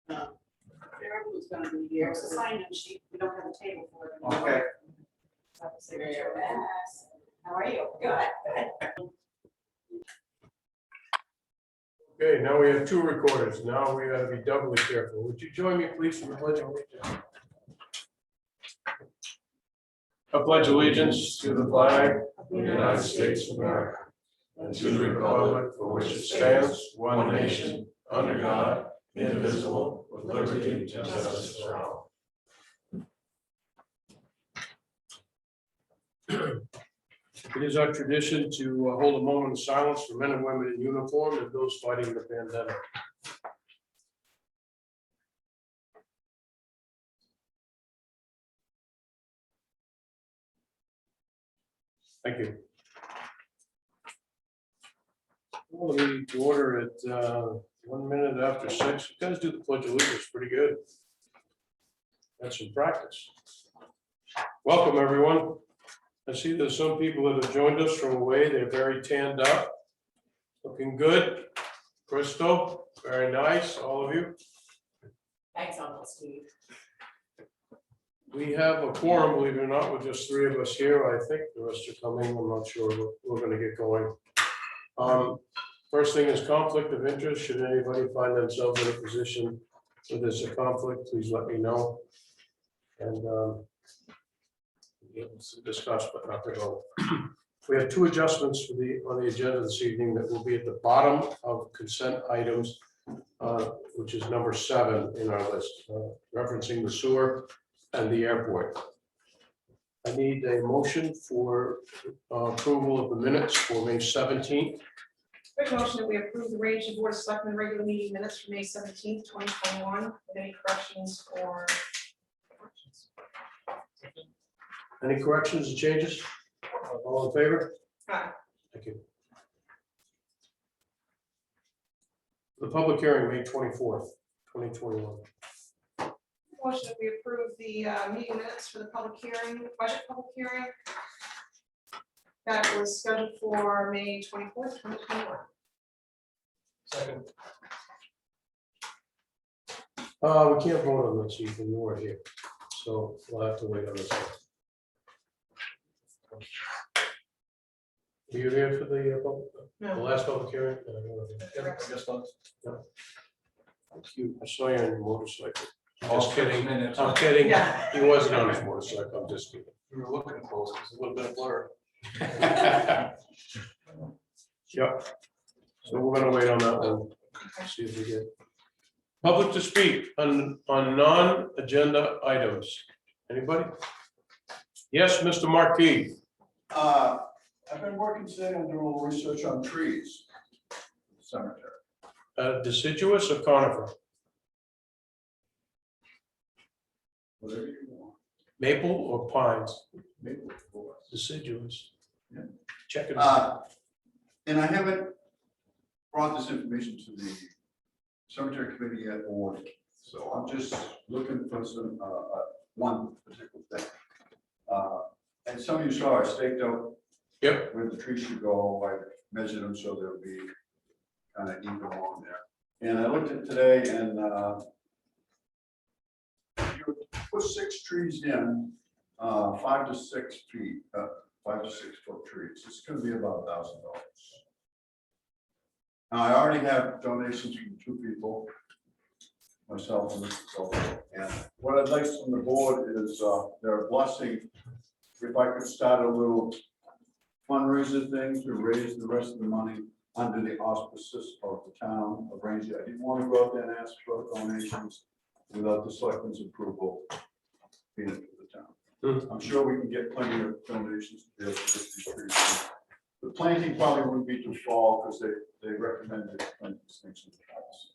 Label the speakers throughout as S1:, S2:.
S1: Everyone's gonna be here. It's a sign-in sheet. We don't have a table for it.
S2: Okay.
S1: Have a signature. Yes. How are you? Good.
S3: Okay, now we have two recorders. Now we gotta be doubly careful. Would you join me, please, in the pledge of allegiance? I pledge allegiance to the flag of the United States of America and to the republic for which it stands, one nation, under God, indivisible, with liberty and justice for all. It is our tradition to hold a moment of silence for men and women in uniform and those fighting the pandemic. Thank you. Well, we need to order at 1 minute after 6. You guys do the pledge of allegiance pretty good. That's some practice. Welcome, everyone. I see there's some people that have joined us from away. They're very tanned up. Looking good. Crystal, very nice, all of you.
S1: Thanks, Uncle Steve.
S3: We have a quorum, believe it or not, with just 3 of us here. I think the rest are coming. I'm not sure, but we're going to get going. First thing is conflict of interest. Should anybody find themselves in a position where there's a conflict, please let me know. And to discuss, but not to go. We have 2 adjustments for on the agenda this evening that will be at the bottom of consent items, which is number 7 in our list, referencing the sewer and the airport. I need a motion for approval of the minutes for May 17th.
S4: Quick motion that we approve the range of Board of Selectmen regular meeting minutes for May 17th, 2021, with any corrections or
S3: Any corrections or changes? All in favor?
S4: Aye.
S3: Thank you. The public hearing, May 24th, 2021.
S4: Motion that we approve the meeting minutes for the public hearing, budget public hearing. That was scheduled for May 24th, 2021.
S2: Second.
S3: We can't vote on this, Ethan, you weren't here, so we'll have to wait on this one. Were you here for the
S4: No.
S3: last public hearing? No, you weren't here.
S2: I guess not.
S3: Thank you. I saw you on your motorcycle.
S2: All
S3: Just kidding.
S2: 6 minutes.
S3: I'm kidding.
S4: Yeah.
S3: He wasn't on his motorcycle. I'm just kidding.
S2: We were looking close, it's a little bit of blur.
S3: Yep. So we're gonna wait on that one. See if we get public to speak on non-agenda items. Anybody? Yes, Mr. Marquis.
S5: I've been working today on doing a little research on trees. Cemetery,
S3: Deciduous or conifer?
S5: whatever you want.
S3: Maple or pines?
S5: Maple, of course.
S3: Deciduous.
S5: Yeah.
S3: Check it.
S5: And I haven't brought this information to the cemetery committee yet, or, so I'm just looking for some, one particular thing. And some of you saw I staked out
S3: Yep.
S5: where the trees should go. I measured them so they'll be kind of even along there. And I looked at today and you put 6 trees in, 5 to 6 feet, 5 to 6 foot trees. It's going to be about $1,000. Now, I already have donations from 2 people, myself and Mr. Silver. And what I'd like from the board is their blessing. If I could start a little fundraiser thing to raise the rest of the money under the auspices of the town of Rangeley. I didn't want to go out there and ask for donations without the selectmen's approval being to the town. I'm sure we can get plenty of donations to be able to get these trees. The planting probably wouldn't be too fall because they recommended planting these things in the house.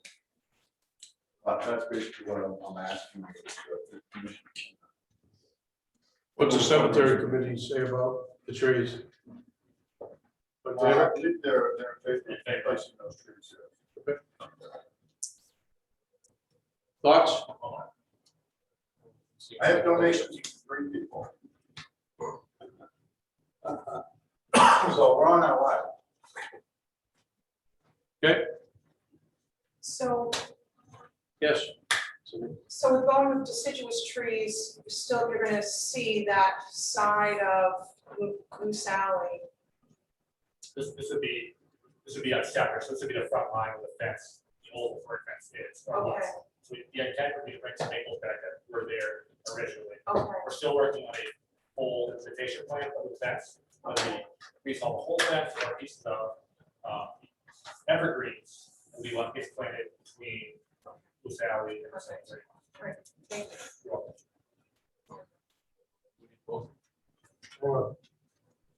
S5: But that's basically what I'm asking. The commission.
S3: What's the cemetery committee say about the trees?
S5: I think they're placing those trees there.
S3: Thoughts?
S5: I have donations from 3 people. So we're on our way.
S3: Okay,
S4: So
S3: yes.
S4: So with going with deciduous trees, you're gonna see that side of Goose Alley.
S6: This would be a separate, so this would be the front line of the fence, the old brick fence is.
S4: Okay.
S6: So the intent would be to bring some maples back that were there originally.
S4: Okay,
S6: We're still working on a whole implementation plan for the fence, on the install the whole fence or pieces of evergreens. And we want to get planted between Goose Alley and Sanctuary.
S4: thank you.
S6: You're welcome.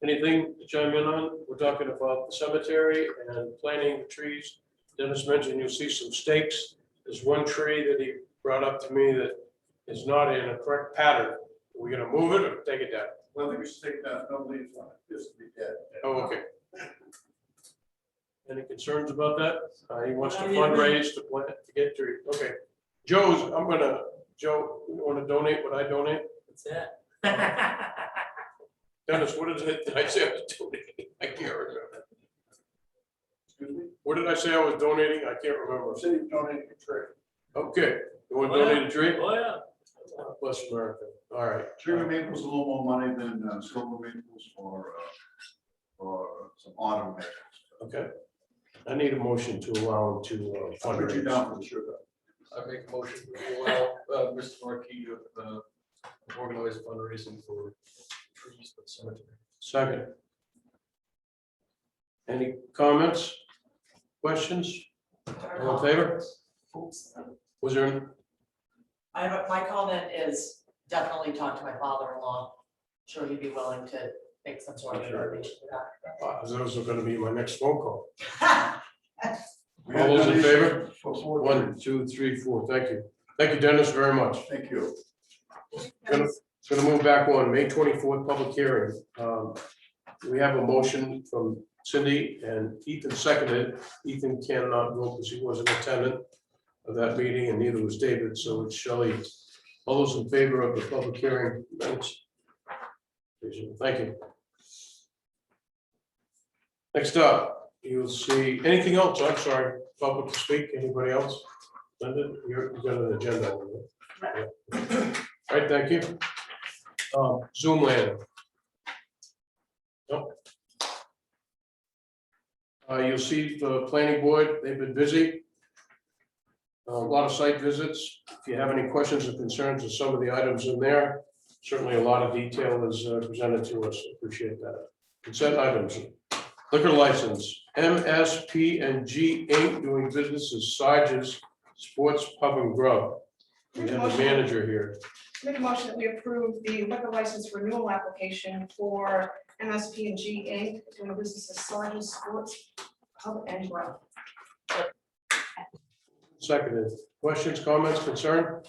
S3: Anything to chime in on? We're talking about the cemetery and planting the trees. Dennis mentioned you'll see some stakes. There's one tree that he brought up to me that is not in a correct pattern. Are we gonna move it or take it down?
S5: Well, I think we should take that, no leaves on it, just to be dead.
S3: Oh, okay. Any concerns about that? He wants to fundraise to plant, to get trees. Okay. Joe, you wanna donate what I donate?
S7: What's that?
S3: Dennis, what did I say I was donating? I can't remember.
S5: Excuse me?
S3: What did I say I was donating? I can't remember.
S5: City donating a tree.
S3: Okay, you want to donate a tree?
S7: Oh, yeah.
S3: Bless America. All right.
S5: Cherry maple's a little more money than silver maples or some autumn maples.
S3: Okay. I need a motion to allow him to
S5: I'll put you
S3: fundraise.
S5: down for the sugar.
S2: I make a motion to allow Mr. Marquis to organize fundraising for trees for the cemetery.
S3: Second. Any comments? Questions? All in favor?
S7: Oops.
S3: Was there?
S7: My comment is definitely talk to my father-in-law. Sure, he'd be willing to make some sort of donation to
S3: Those are gonna be my next phone call.
S7: that.
S5: We
S3: All those in
S5: have
S3: favor?
S5: donations for 4
S3: 1,
S5: trees.
S3: 2, 3, 4. Thank you. Thank you, Dennis, very much.
S5: Thank you.
S3: Gonna move back on, May 24th, public hearing. We have a motion from Cindy and Ethan seconded. Ethan cannot vote because he wasn't attendant of that meeting and neither was David, so it's Shelley. All those in favor of the public hearing minutes? Thank you. Next up, you'll see, anything else? I'm sorry, public to speak, anybody else? Linda, you've got an agenda. All right, thank you. Zoom land. Nope. You'll see the planning board, they've been busy. A lot of site visits. If you have any questions or concerns with some of the items in there, certainly a lot of detail is presented to us. Appreciate that. Consent items. Liquor license, MSP and G Inc. doing business as Sarge's Sports Pub and Grub. We have a manager here.
S4: Make a motion that we approve the liquor license renewal application for MSP and G Inc. doing business as Sergeant Sports Pub and Grub.
S3: Seconded. Questions, comments, concern?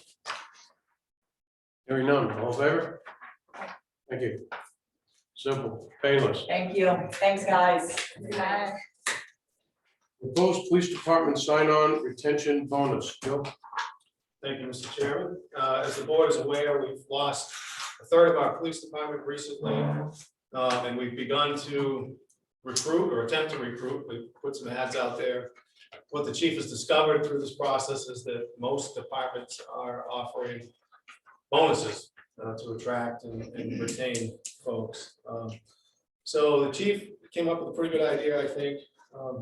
S3: Hearing none. All in favor? Thank you. Simple, painless.
S7: Thank you. Thanks, guys.
S3: Proposed police department sign-on retention bonus. Joe?
S2: Thank you, Mr. Chairman. As the board is aware, we've lost a third of our police department recently. And we've begun to recruit or attempt to recruit. We've put some ads out there. What the chief has discovered through this process is that most departments are offering bonuses to attract and retain folks. So the chief came up with a pretty good idea, I think.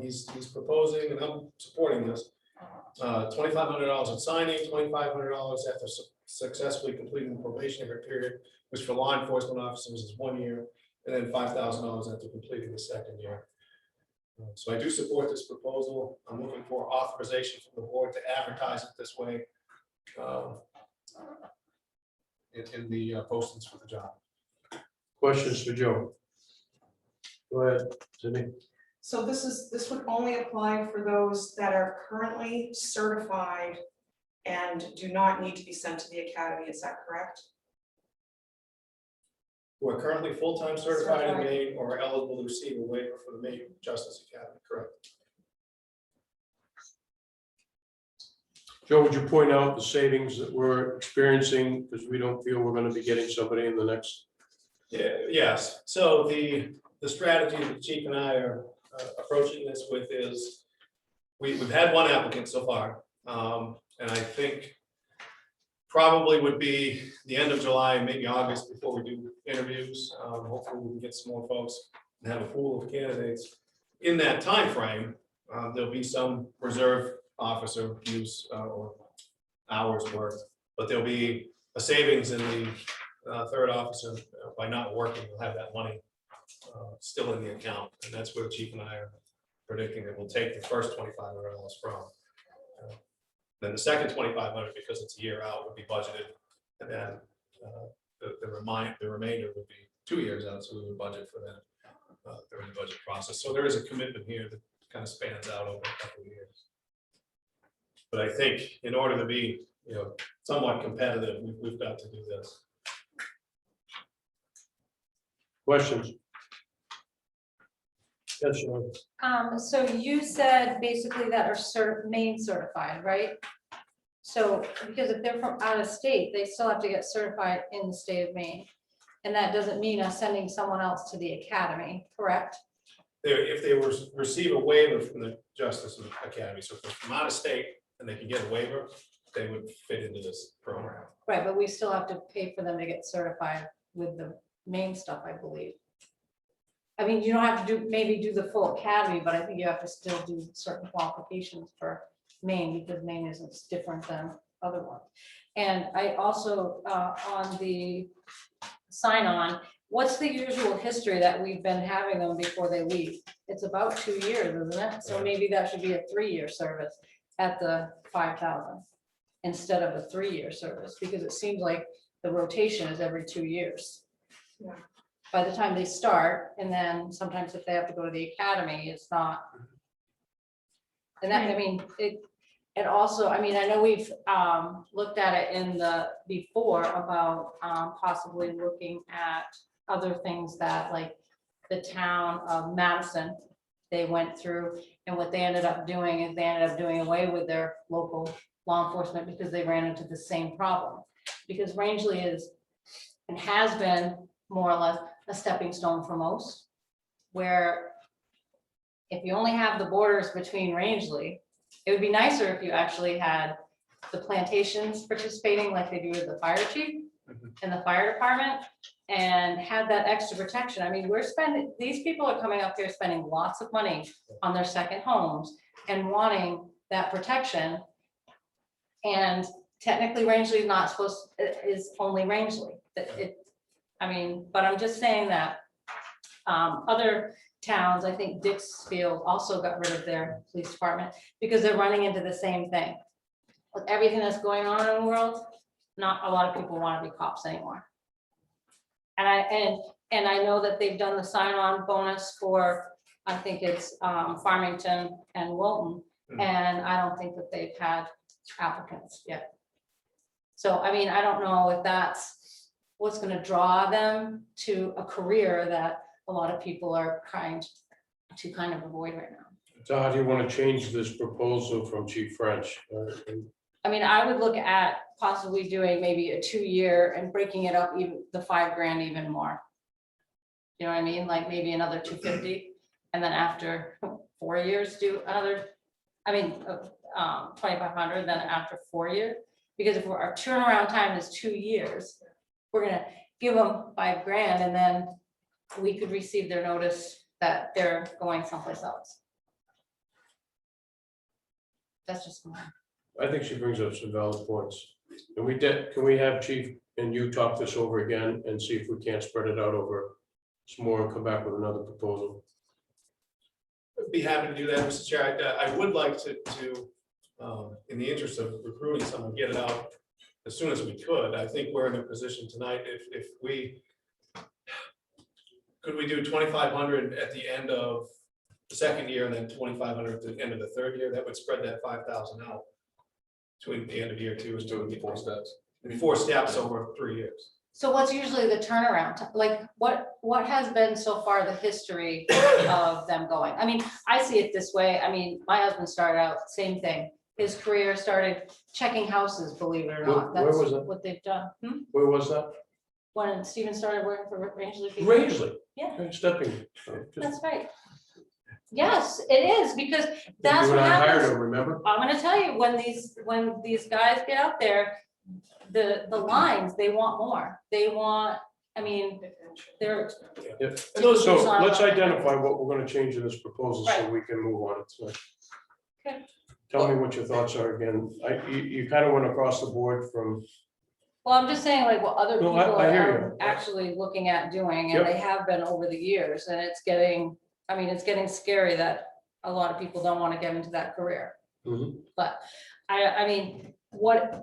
S2: He's proposing, and I'm supporting this, $2,500 in signing, $2,500 after successfully completing the probationary period, which for law enforcement officers is 1 year, and then $5,000 after completing the second year. So I do support this proposal. I'm looking for authorization from the board to advertise it this way in the postings for the job.
S3: Questions for Joe? Go ahead, Cindy.
S4: So this would only apply for those that are currently certified and do not need to be sent to the academy, is that correct?
S2: Who are currently full-time certified in Maine or are eligible to receive a waiver for the Maine Justice Academy, correct?
S3: Joe, would you point out the savings that we're experiencing because we don't feel we're going to be getting somebody in the next?
S2: Yeah, yes. So the strategy that the chief and I are approaching this with is we've had one applicant so far. And I think probably would be the end of July, maybe August before we do interviews. Hopefully we can get some more folks and have a pool of candidates. In that timeframe, there'll be some reserve officer use or hours worked, but there'll be a savings in the third officer by not working. We'll have that money still in the account, and that's where the chief and I are predicting that we'll take the first $2,500 from. Then the second $2,500, because it's a year out, would be budgeted, and then the remainder would be 2 years out, so we would budget for that during the budget process. So there is a commitment here that kind of spans out over a couple of years. But I think in order to be, somewhat competitive, we've got to do this.
S3: Questions? Yes, Sean.
S8: So you said basically that are Maine certified, right? So, because if they're from out of state, they still have to get certified in the state of Maine. And that doesn't mean us sending someone else to the academy, correct?
S2: If they receive a waiver from the Justice Academy, so if they're from out of state and they can get a waiver, they would fit into this program.
S8: Right, but we still have to pay for them to get certified with the Maine stuff, I believe. I mean, you don't have to maybe do the full academy, but I think you have to still do certain qualifications for Maine, because Maine is different than other ones. And I also, on the sign-on, what's the usual history that we've been having them before they leave? It's about 2 years, isn't it? So maybe that should be a 3-year service at the 5,000 instead of a 3-year service, because it seems like the rotation is every 2 years.
S4: Yeah.
S8: By the time they start, and then sometimes if they have to go to the academy, it's not. And that, I mean, it also, I mean, I know we've looked at it in the before about possibly looking at other things that, like the town of Madison, they went through, and what they ended up doing is they ended up doing away with their local law enforcement because they ran into the same problem. Because Rangeley is and has been more or less a stepping stone for most, where if you only have the borders between Rangeley, it would be nicer if you actually had the plantations participating like they do with the fire chief and the fire department, and had that extra protection. I mean, these people are coming up here spending lots of money on their second homes and wanting that protection. And technically Rangeley is not supposed, is only Rangeley. I mean, but I'm just saying that other towns, I think Dixfield also got rid of their police department because they're running into the same thing. With everything that's going on in the world, not a lot of people want to be cops anymore. And I know that they've done the sign-on bonus for, I think it's Farmington and Wilton, and I don't think that they've had applicants yet. So, I mean, I don't know if that's what's going to draw them to a career that a lot of people are trying to kind of avoid right now.
S3: So how do you want to change this proposal from Chief French?
S8: I mean, I would look at possibly doing maybe a 2-year and breaking it up even the $5,000 even more. You know what I mean? Like maybe another 250, and then after 4 years, do another, I mean, 2,500, then after 4 years. Because if our turnaround time is 2 years, we're gonna give them $5,000, and then we could receive their notice that they're going someplace else. That's just mine.
S3: I think she brings up some valid points. And can we have Chief and you talk this over again and see if we can't spread it out over some more and come back with another proposal?
S2: I'd be happy to do that, Mr. Chair. I would like to, in the interest of recruiting someone, get it out as soon as we could. I think we're in a position tonight, if we, could we do 2,500 at the end of the second year and then 2,500 at the end of the third year? That would spread that 5,000 out between the end of year 2 is doing 4 steps. 4 steps over 3 years.
S8: So what's usually the turnaround? Like what has been so far the history of them going? I mean, I see it this way. I mean, my husband started out, same thing. His career started checking houses, believe it or not.
S3: Where
S8: That's
S3: was that?
S8: what they've done.
S3: Where was that?
S8: When Stephen started working for Rangeley.
S3: Rangeley.
S8: Yeah.
S3: Okay, stepping.
S8: That's right. Yes, it is, because that's
S3: You
S8: what
S3: and I hired
S8: happens.
S3: him, remember?
S8: I'm gonna tell you, when these guys get out there, the lines, they want more. They want, I mean, they're,
S3: Yep.
S2: those-
S3: So let's identify what we're gonna change in this proposal so
S8: Right.
S3: we can move on. So,
S8: Okay.
S3: tell me what your thoughts are again. You kind of went across the board from,
S8: well, I'm just saying like what other
S3: No,
S8: people
S3: I hear
S8: are
S3: you.
S8: actually looking at doing, and
S3: Yep.
S8: they have been over the years, and it's getting, I mean, it's getting scary that a lot of people don't want to get into that career.
S3: Mhm.
S8: But I mean,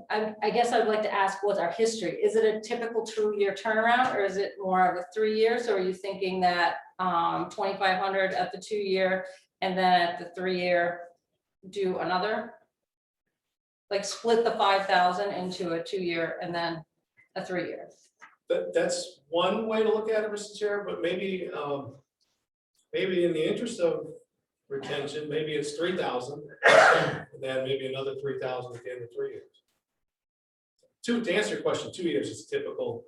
S8: I guess I'd like to ask, what's our history? Is it a typical 2-year turnaround, or is it more of a 3 years? Or are you thinking that 2,500 at the 2-year and then at the 3-year do another? Like split the 5,000 into a 2-year and then a 3-year?
S2: That's one way to look at it, Mr. Chair, but maybe, maybe in the interest of retention, maybe it's 3,000, and then maybe another 3,000 at the end of 3 years. To answer your question, 2 years is typical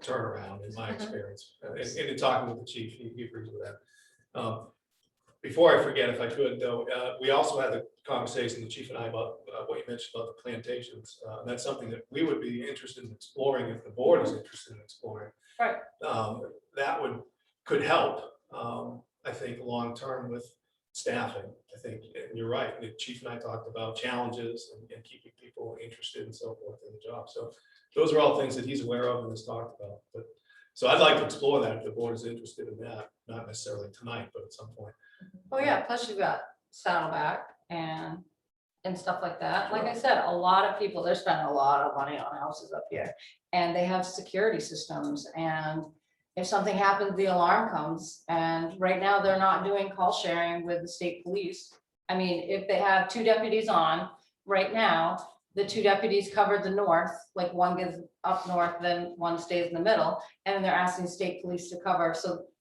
S2: turnaround in my experience, and in talking with the chief, he agrees with that. Before I forget, if I could, though, we also had the conversation, the chief and I, about what you mentioned about the plantations. And that's something that we would be interested in exploring if the board is interested in exploring.
S8: Right.
S2: That could help, I think, long-term with staffing. I think, and you're right, the chief and I talked about challenges and keeping people interested and so forth in the job. So those are all things that he's aware of and has talked about. But so I'd like to explore that if the board is interested in that, not necessarily tonight, but at some point.
S8: Oh, yeah, plus you've got Saddleback and stuff like that. Like I said, a lot of people, they're spending a lot of money on houses up here. And they have security systems, and if something happens, the alarm comes. And right now, they're not doing call sharing with the state police. I mean, if they have 2 deputies on, right now, the 2 deputies cover the north, like one gets up north, then one stays in the middle, and they're asking state police to cover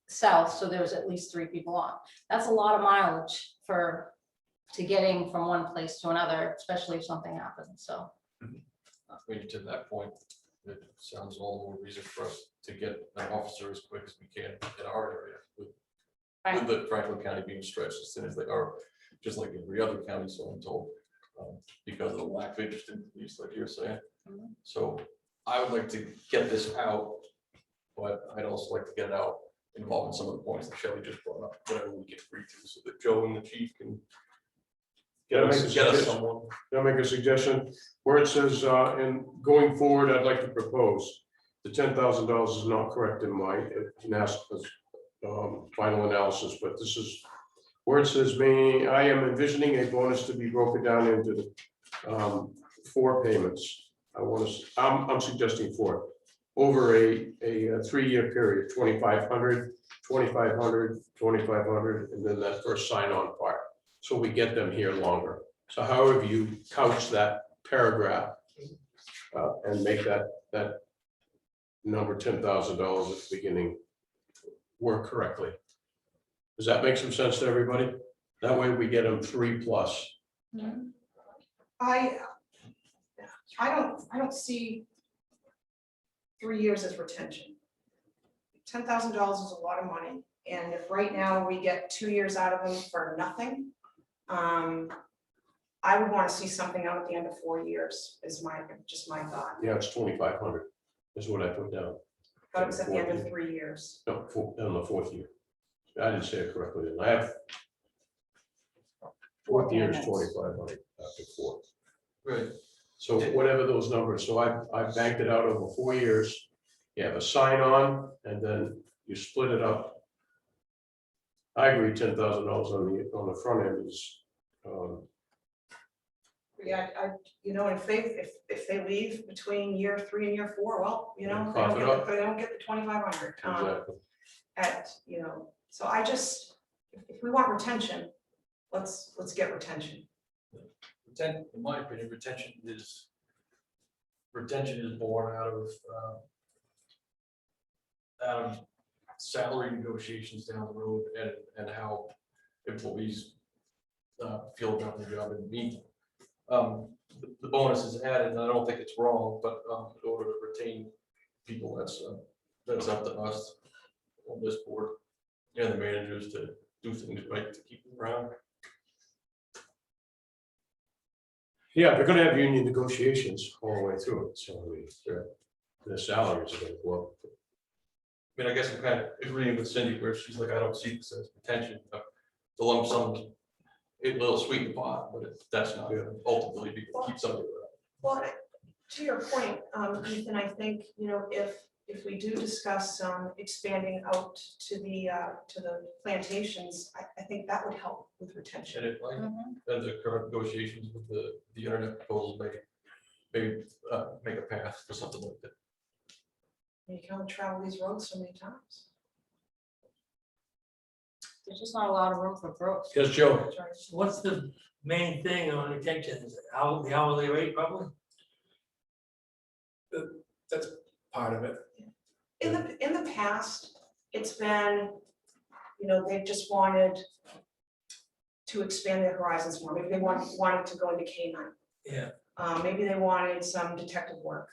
S8: south, so there's at least 3 people on. That's a lot of mileage to getting from one place to another, especially if something happens, so.
S9: I mean, to that point, it sounds all the more reason for us to get an officer as quick as we can in our area with the Franklin County being stretched as thin as they are, just like every other county, so I'm told, because of the lack of interest in police, like you're saying. So I would like to get this out, but I'd also like to get it out involving some of the points that Shelley just brought up, whatever we get free to, so that Joe and the chief can get us someone.
S3: Can I make a suggestion? Where it says, in going forward, I'd like to propose, the $10,000 is not correct in my final analysis, but this is where it says, I am envisioning a bonus to be broken down into 4 payments. I'm suggesting 4 over a 3-year period, 2,500, 2,500, 2,500, and then that first sign-on part. So we get them here longer. So however you couch that paragraph and make that number $10,000 at the beginning work correctly. Does that make some sense to everybody? That way we get them 3+.
S4: I don't see 3 years as retention. $10,000 is a lot of money, and if right now we get 2 years out of them for nothing, I would want to see something out at the end of 4 years, is my thought.
S3: Yeah, it's 2,500 is what I put down.
S4: But it was at the end of 3 years.
S3: No, on the 4th year. I didn't say it correctly. I have 4th year is 2,500 after 4.
S9: Right.
S3: So whatever those numbers, so I banked it out over 4 years. You have a sign on and then you split it up. I agree, $10,000 on the front end is,
S4: Yeah, if they leave between year 3 and year 4, well, they
S3: Cough
S4: don't
S3: it
S4: get
S3: up.
S4: they don't get the 2,500.
S3: exactly.
S4: So I just, if we want retention, let's get retention.
S9: In my opinion, retention is born out of salary negotiations down the road and how employees feel about their job in the meantime. The bonus is added, and I don't think it's wrong, but in order to retain people, that's up to us on this board and the managers to do things right to keep them around.
S3: Yeah, they're gonna have union negotiations all the way through it, so I mean, the salaries are gonna go up.
S9: I mean, I guess I'm kind of agreeing with Cindy where she's like, I don't see this as retention, but the lump sum, it will sweeten the pot, but that's not ultimately be keep somebody around.
S4: Well, to your point, Ethan, I think, you know, if we do discuss expanding out to the plantations, I think that would help with retention.
S9: And it might,
S8: Mhm.
S9: and the current negotiations with the internet proposals may make a path for something like that.
S4: You can only travel these roads so many times.
S8: There's just not a lot of room for growth.
S3: Yes, Joe?
S10: What's the main thing on retention? Is it the hourly rate probably?
S2: That's part of it.
S4: In the past, it's been, you know, they've just wanted to expand their horizons more. Maybe they wanted to go into canine.
S10: Yeah.
S4: Maybe they wanted some detective work.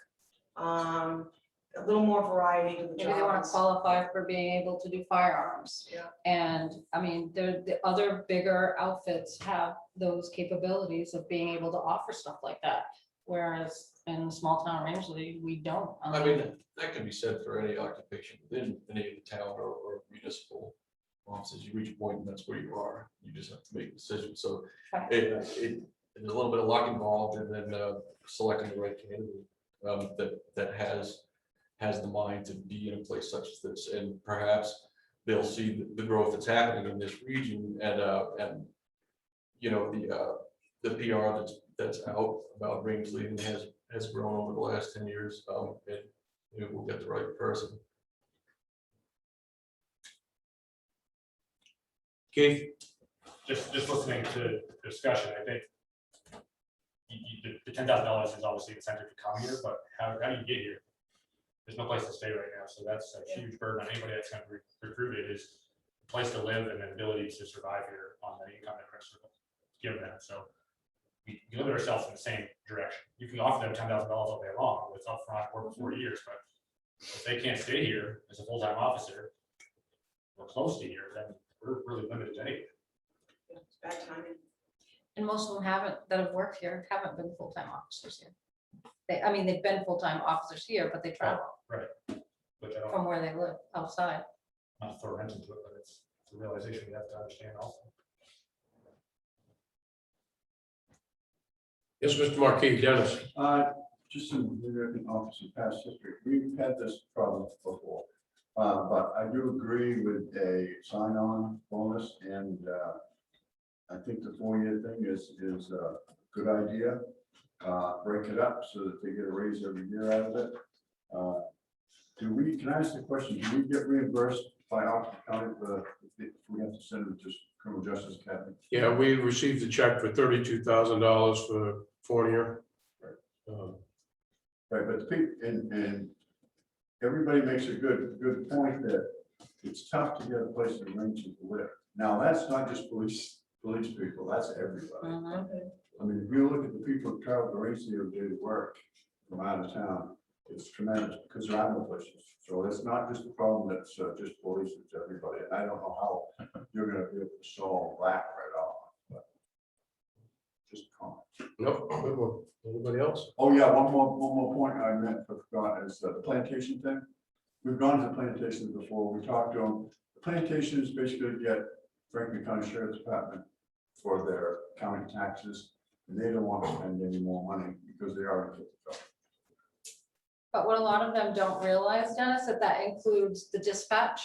S4: A little more variety to the
S8: Maybe they want to
S4: jobs.
S8: qualify for being able to do firearms.
S4: Yeah.
S8: And I mean, the other bigger outfits have those capabilities of being able to offer stuff like that. Whereas in the small town of Rangeley, we don't.
S9: I mean, that can be said for any occupation within any of the town or municipal offices. You reach a point and that's where you are. You just have to make a decision. So
S8: Right.
S9: there's a little bit of luck involved and then selecting the right candidate that has the mind to be in a place such as this. And perhaps they'll see the growth that's happening in this region and you know, the PR that's out about Rangeley and has grown over the last 10 years. And we'll get the right person.
S3: Keith?
S6: Just listening to the discussion, I think the $10,000 is obviously incentive to come here, but how do you get here? There's no place to stay right now, so that's a huge burden on anybody that's going to recruit it is a place to live and an ability to survive here on the income that Chris given them. So we limit ourselves in the same direction. You can offer them $10,000 all day long with upfront work for 4 years, but if they can't stay here as a full-time officer or close to here, then we're really limited anyway.
S4: It's bad timing.
S8: And most of them that have worked here haven't been full-time officers here. They've been full-time officers here, but they travel
S6: Right. But I don't,
S8: from where they live outside.
S6: not throw rent into it, but it's a realization we have to understand also.
S3: Yes, Mr. Marquis, Dennis?
S5: Just in the office of past history, we've had this problem before. But I do agree with a sign-on bonus and I think the 4-year thing is a good idea. Break it up so that they get a raise every year out of it. Can I ask the question, do we get reimbursed by Oxford County if we have to send it to criminal justice academy?
S3: Yeah, we received a check for $32,000 for 4 year.
S5: Right, but the people, and everybody makes a good point that it's tough to get a place in Rangeley to live. Now, that's not just police people, that's everybody.
S8: Mhm.
S5: I mean, if you look at the people who travel to Rangeley every day to work from out of town, it's tremendous because there are no places. So it's not just a problem that's just police, it's everybody. And I don't know how you're gonna be able to solve that right off, but just a comment.
S3: Nope, good one. Anybody else?
S5: Oh, yeah, one more point I meant to forgot is the plantation thing. We've gone to the plantations before, we talked to them. The plantations basically get Franklin County Sheriff's Department for their county taxes. And they don't want to spend any more money because they already get the job.
S8: But what a lot of them don't realize, Dennis, that includes the dispatch.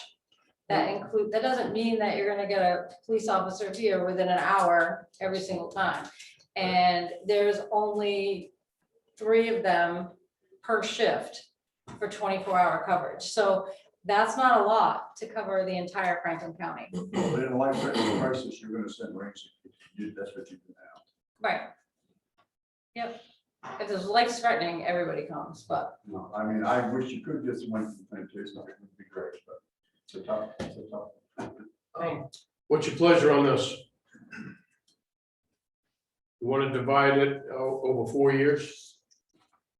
S8: That doesn't mean that you're gonna get a police officer here within an hour every single time. And there's only 3 of them per shift for 24-hour coverage. So that's not a lot to cover the entire Franklin County.
S5: But in a life-threatening crisis, you're gonna send Rangeley. That's what you do now.
S8: Right. Yep. If there's life threatening, everybody comes, but
S5: No, I mean, I wish you could get someone from the plantation, it would be great, but it's a tough.
S3: What's your pleasure on this? You want to divide it over 4 years?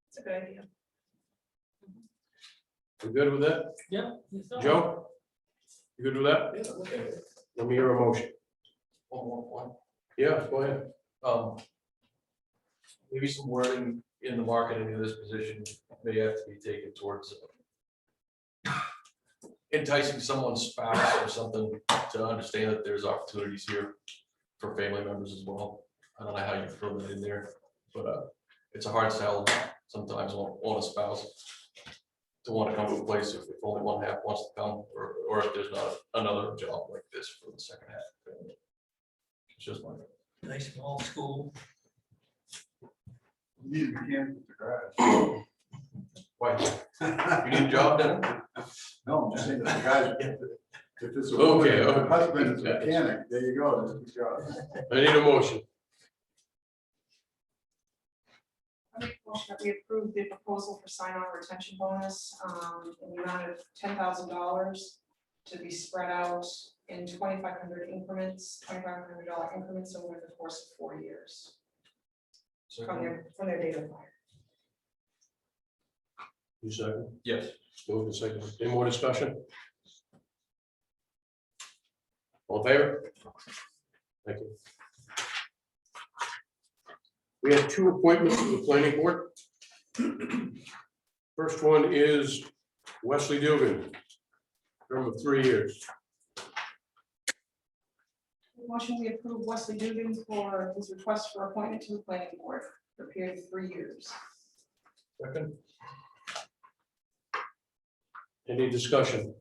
S4: It's a good idea.
S3: You good with that?
S10: Yeah.
S3: Joe? You good with that?
S9: Yeah, look at it.
S3: Let me hear a motion.
S9: One more point.
S3: Yeah, go ahead.
S9: maybe some wording in the marketing of this position may have to be taken towards enticing someone's spouse or something to understand that there's opportunities here for family members as well. I don't know how you throw that in there, but it's a hard sell sometimes on a spouse to want to come to a place if only one half wants to come, or if there's not another job like this for the second half. It's just my.
S10: Nice small school.
S5: You need a mechanic with the garage.
S9: Why? You need a job then?
S5: No, I'm just saying that the guys, if it's a
S9: Okay,
S5: woman, her
S9: okay.
S5: husband is a mechanic, there you go, there's a job.
S3: I need a motion.
S4: I make a motion that we approve the proposal for sign-on retention bonus in the amount of $10,000 to be spread out in $2,500 increments, $2,500 increments over the course of 4 years from their date of hire.
S3: You second?
S9: Yes.
S3: Move and second. Any more discussion? All in favor? Thank you. We have 2 appointments to the planning board. First one is Wesley Dugan, term of 3 years.
S4: Motion, we approve Wesley Dugan for his request for appointment to the planning board for a period of 3 years.
S3: Second. Any discussion?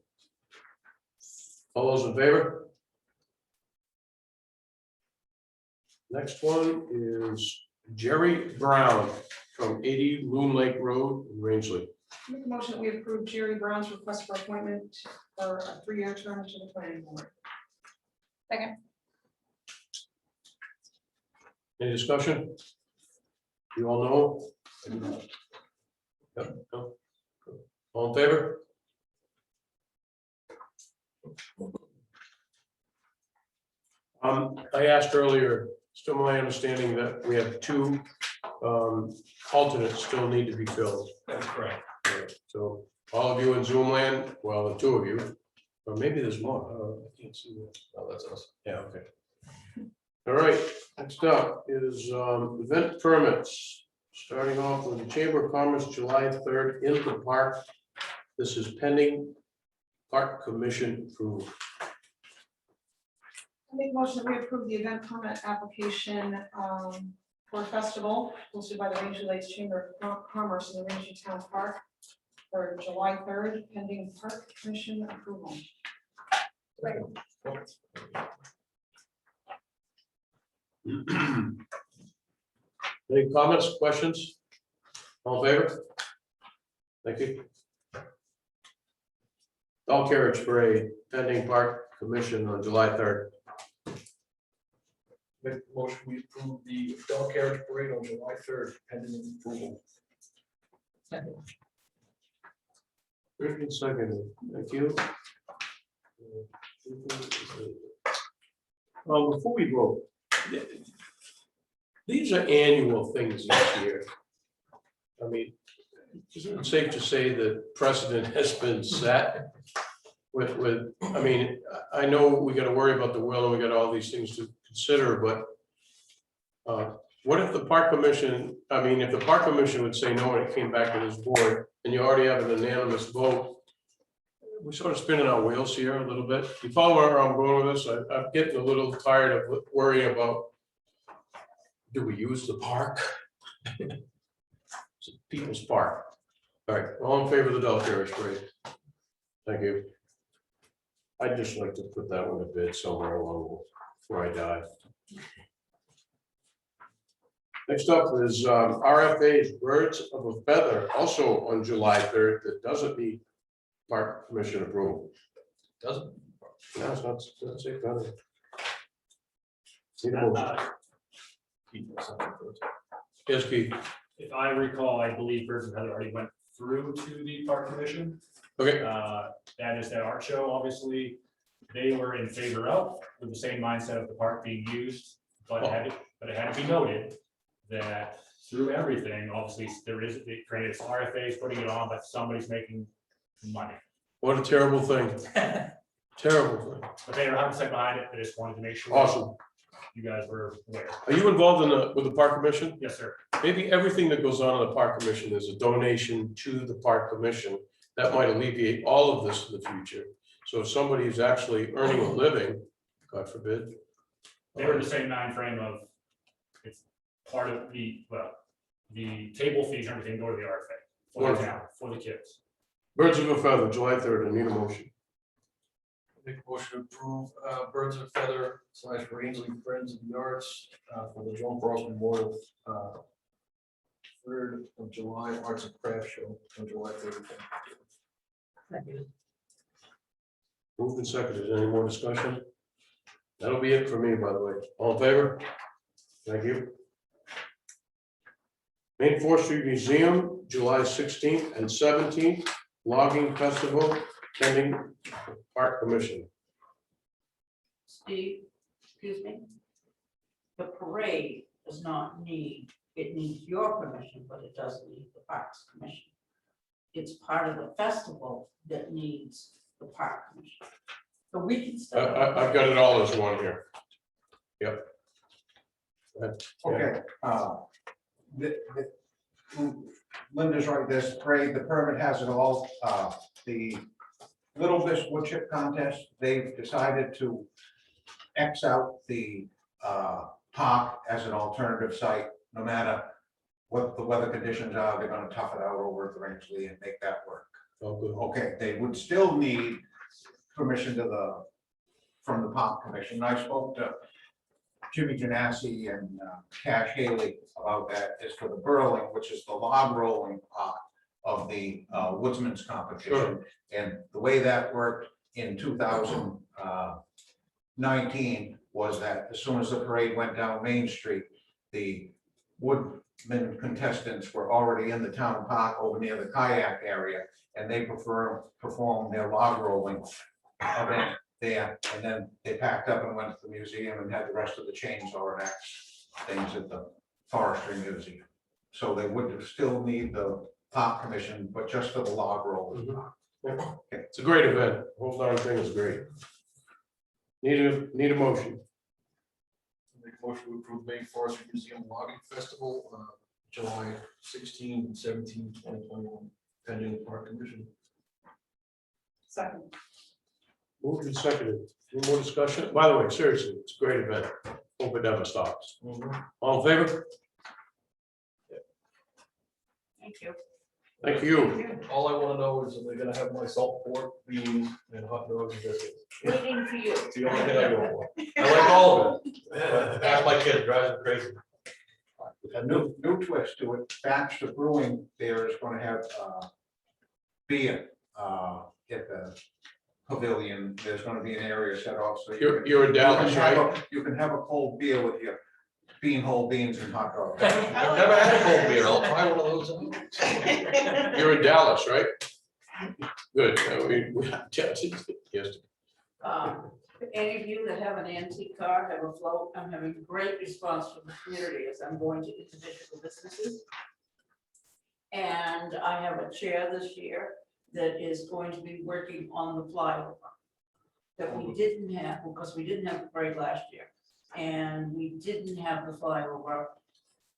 S3: All those in favor? Next one is Jerry Brown from 80 Loon Lake Road in Rangeley.
S4: Make a motion that we approve Jerry Brown's request for appointment for a 3-year term to the planning board.
S8: Second.
S3: Any discussion? You all know? I do not. Yep, no. All in favor? I asked earlier, still my understanding that we have 2 alternates still need to be filled.
S6: That's correct.
S3: Right, so all of you in Zoom land, well, the 2 of you, or maybe there's more, I can't see that.
S9: Oh, that's us.
S3: Yeah, okay. All right, next up is event permits. Starting off with the Chamber of Commerce, July 3rd in the park. This is pending Park Commission approval.
S4: I make a motion that we approve the event permit application for a festival hosted by the Rangeley Lakes Chamber of Commerce in the Rangeley Town Park for July 3rd, pending Park Commission approval.
S3: Any comments, questions? All in favor? Thank you. All carriage parade pending Park Commission on July 3rd.
S9: Make a motion, we approve the dog carriage parade on July 3rd, pending approval.
S3: First and second, thank you. Before we vote, these are annual things each year. I mean, isn't it safe to say that precedent has been set with, I mean, I know we gotta worry about the will and we got all these things to consider, but what if the Park Commission, I mean, if the Park Commission would say no and it came back to this board and you already have an unanimous vote, we're sort of spinning our wheels here a little bit. You follow where I'm going with this? I'm getting a little tired of worrying about, do we use the park? It's a people's park. All right, all in favor of the dog carriage parade? Thank you. I'd just like to put that one to bed somewhere along before I die. Next up is RFA's Birds of a Feather, also on July 3rd, that doesn't need Park Commission approval.
S9: Doesn't.
S3: No, it's not, doesn't say feather. Need a motion. Yes, Keith.
S6: If I recall, I believe Birds of Feather already went through to the Park Commission.
S3: Okay,
S6: That is that art show, obviously, they were in favor of, with the same mindset of the park being used, but it had to be noted that through everything, obviously, there is, granted, it's RFA's putting it on, but somebody's making money.
S3: what a terrible thing. Terrible thing.
S6: But they were 100% behind it, they just wanted to make sure.
S3: Awesome.
S6: you guys were aware.
S3: Are you involved in with the park commission?
S6: Yes, sir.
S3: Maybe everything that goes on in the park commission is a donation to the park commission. That might alleviate all of this in the future. So if somebody is actually earning a living, God forbid.
S6: They were in the same mind frame of, it's part of the, well, the table fees and everything go to the RFA for the town, for the kids.
S3: Birds of a feather, July 3rd, I need a motion.
S9: Make a motion to approve Birds of a Feather / Rangeley Friends of the Arts for the Joan Frost Memorial 3rd of July Arts and Crafts Show on July 3rd.
S3: Moved and seconded. Any more discussion? That'll be it for me, by the way. All in favor? Thank you. Main Forestry Museum, July 16th and 17th, logging festival, pending park commission.
S11: Steve, excuse me. The parade does not need, it needs your permission, but it doesn't need the Parks Commission. It's part of the festival that needs the Park Commission. So we can still.
S3: I've got it all as one here. Yep. Go ahead.
S12: Okay, Linda's right, this parade, the permit has it all, the Little Miss Wood Chip Contest, they've decided to X out the park as an alternative site, no matter what the weather conditions are, they're gonna tough it out over at Rangeley and make that work.
S3: Oh, good.
S12: Okay, they would still need permission from the park commission. I spoke to Jimmy Janassi and Cash Haley about that, is for the burling, which is the log rolling part of the woodsman's competition.
S3: Sure.
S12: And the way that worked in 2019 was that as soon as the parade went down Main Street, the woodman contestants were already in the town park over near the kayak area, and they performed their log rolling event there, and then they packed up and went to the museum and had the rest of the chainsaw and axe things at the forestry museum. So they would still need the park commission, but just for the log rolling.
S3: It's a great event. The whole darn thing is great. Need a motion.
S9: Make a motion to approve Maine Forestry Museum Logging Festival, July 16 and 17, 2021, pending the park commission.
S4: Second.
S3: Moved and seconded. Any more discussion? By the way, seriously, it's a great event. Hope it never stops. All in favor?
S11: Thank you.
S3: Thank you.
S9: All I want to know is if they're gonna have my salt pork, beans, and hot dogs and biscuits.
S11: Waiting for you.
S9: It's the only thing I go for. I like all of it. Ask my kid, drives me crazy.
S12: A new twist to it, Baxter Brewing there is gonna have beer at the pavilion. There's gonna be an area set off, so
S3: You're in Dallas, right?
S12: you can have a cold beer with your whole beans and hot dogs.
S9: I've never had a cold beer. I'll try one of those.
S3: You're in Dallas, right? Good. Yes.
S11: Any of you that have an antique car, have a float, I'm having great response from the community as I'm going to individual businesses. And I have a chair this year that is going to be working on the flyover that we didn't have, because we didn't have the parade last year. And we didn't have the flyover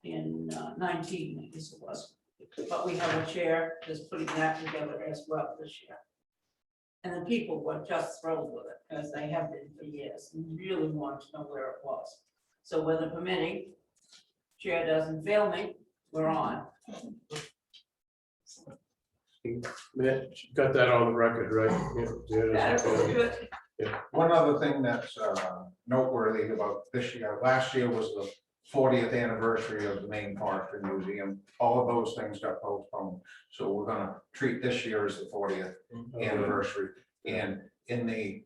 S11: in 19, I guess it was. But we have a chair that's putting that together as well this year. And the people were just thrilled with it, as they have been for years, and really wanted to know where it was. So weather permitting, chair doesn't fail me, we're on.
S3: Matt, you got that on the record, right? Yeah,
S11: That's
S3: yeah.
S11: good.
S12: One other thing that's noteworthy about this year, last year was the 40th anniversary of the Maine Forestry Museum. All of those things got postponed. So we're gonna treat this year as the 40th anniversary. And in the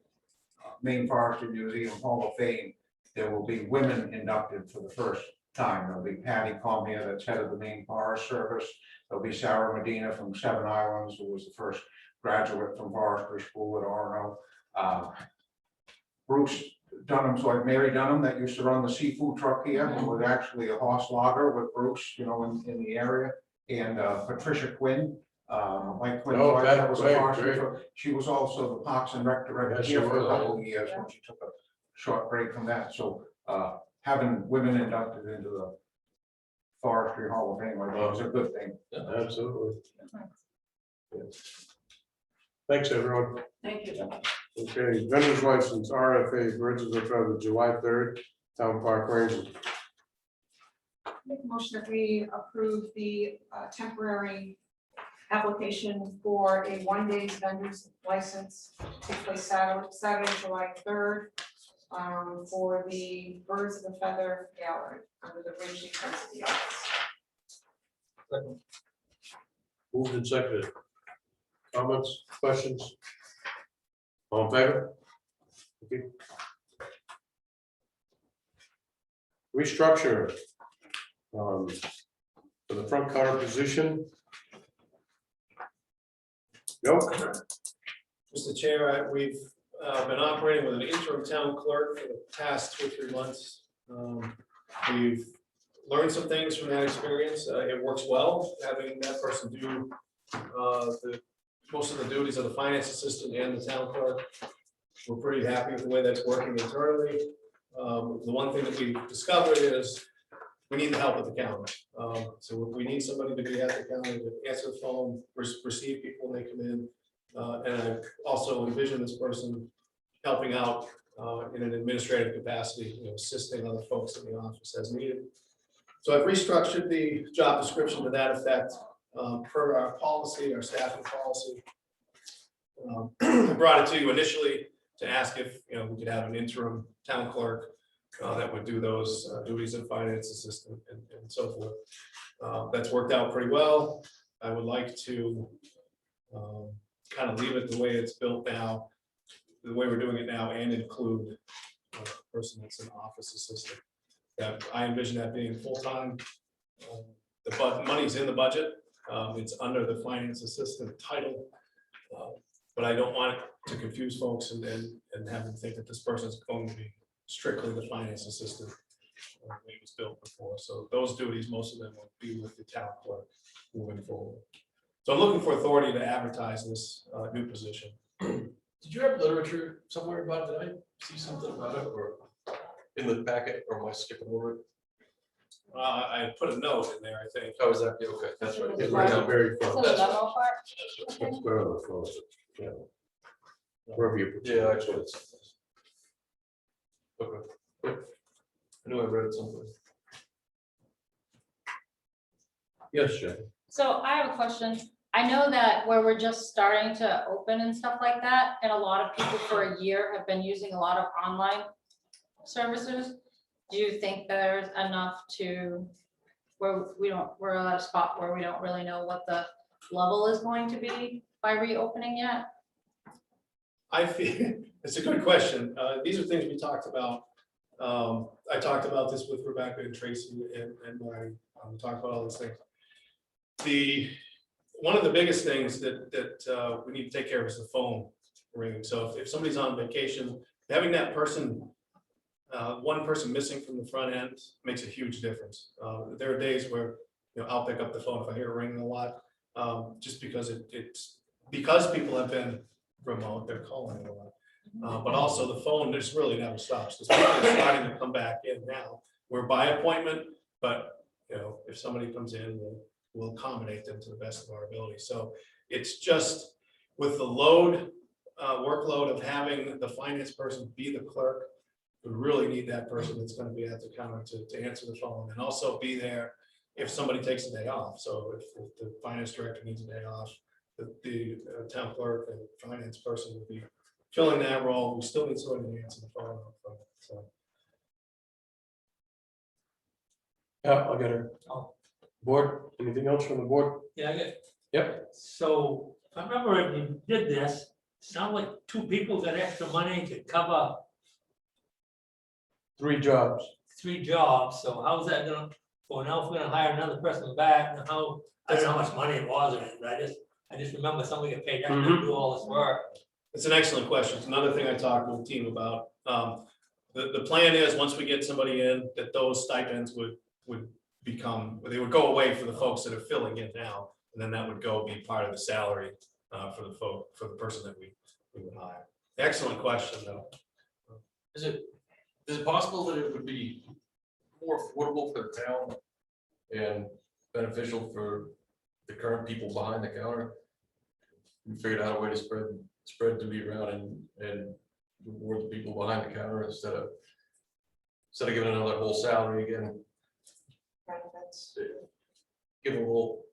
S12: Maine Forestry Museum Hall of Fame, there will be women inducted for the first time. There'll be Patty Cormier, that's head of the Maine Forest Service. There'll be Sarah Medina from Seven Islands, who was the first graduate from forestry school at Orono. Bruce Dunham's like Mary Dunham that used to run the seafood truck here, and was actually a horse logger with Bruce, in the area. And Patricia Quinn, Mike Quinn's
S3: Oh,
S12: wife,
S3: that
S12: that was a
S3: great,
S12: forestry
S3: great.
S12: truck. She was also the Parks and Rec director
S3: Yes, she
S12: here for a
S3: was.
S12: couple of years when she took a short break from that. So having women inducted into the Forestry Hall of Fame, I think is a good thing.
S3: Absolutely. Thanks, everyone.
S11: Thank you.
S3: Okay, vendor's license, RFA, Birds of the Feather, July 3rd, Town Park Ranger.
S4: Make a motion that we approve the temporary application for a one-day vendor's license to take place Saturday, July 3rd, for the Birds of the Feather Gallery under the Ridge Defense of the Arts.
S3: Moved and seconded. Comments, questions? All in favor? Okay. Restructure. For the front counter position. Nope.
S2: Mr. Chair, we've been operating with an interim town clerk for the past 2 or 3 months. We've learned some things from that experience. It works well, having that person do most of the duties of the finance assistant and the town clerk. We're pretty happy with the way that's working internally. The one thing that we discovered is we need the help of the county. So we need somebody to be at the county to answer the phone, receive people when they come in. And I also envision this person helping out in an administrative capacity, assisting other folks in the office as needed. So I've restructured the job description to that effect per our policy, our staffing policy. I brought it to you initially to ask if we could have an interim town clerk that would do those duties of finance assistant and so forth. That's worked out pretty well. I would like to kind of leave it the way it's built now, the way we're doing it now, and include a person that's an office assistant. That I envision that being full-time. The money's in the budget. It's under the finance assistant title. But I don't want it to confuse folks and have them think that this person is going to be strictly the finance assistant. It was built before. So those duties, most of them will be with the town clerk moving forward. So I'm looking for authority to advertise this new position.
S9: Did you have literature somewhere about it? Did I see something about it or in the packet, or am I skipping over it?
S2: I put a note in there, I think.
S9: Oh, is that, yeah, okay, that's right.
S3: It's right down very
S8: So
S3: front.
S8: the memo part,
S3: Let's go to the front. Yeah. Wherever you put.
S9: Yeah, actually, it's. Okay. Yep. I knew I read it somewhere.
S3: Yes, Jay.
S8: so I have a question. I know that where we're just starting to open and stuff like that, and a lot of people for a year have been using a lot of online services. Do you think there's enough to, where we're at a spot where we don't really know what the level is going to be by reopening yet?
S2: I feel it's a good question. These are things we talked about. I talked about this with Rebecca and Tracy and Mary. We talked about all these things. One of the biggest things that we need to take care of is the phone ringing. So if somebody's on vacation, having that person, one person missing from the front end makes a huge difference. There are days where I'll pick up the phone if I hear it ringing a lot, just because it's because people have been remote, they're calling a lot. But also the phone just really never stops. The people are starting to come back in now. We're by appointment, but if somebody comes in, we'll accommodate them to the best of our ability. So it's just with the workload of having the finance person be the clerk, we really need that person that's going to be at the counter to answer the phone and also be there if somebody takes a day off. So if the finance director needs a day off, the town clerk and finance person will be filling that role. We still need somebody to answer the phone. So.
S3: Yeah, I'll get her.
S10: Oh.
S3: Board, anything else from the board?
S10: Yeah, I get.
S3: Yep.
S10: So if I remember if you did this, sound like 2 people got extra money to cover
S3: 3 jobs.
S10: 3 jobs, so how's that gonna, well, now if we're gonna hire another person back, and how, I don't know how much money it was, or anything, but I just remember somebody get paid extra to do all this work.
S2: It's an excellent question. It's another thing I talked with the team about. The plan is, once we get somebody in, that those stipends would go away for the folks that are filling in now, and then that would be part of the salary for the person that we would hire. Excellent question, though.
S9: Is it possible that it would be more affordable for the town and beneficial for the current people behind the counter. We figured out a way to spread duty around and reward the people behind the counter instead of giving another whole salary again.
S4: Benefits.
S9: Give a little,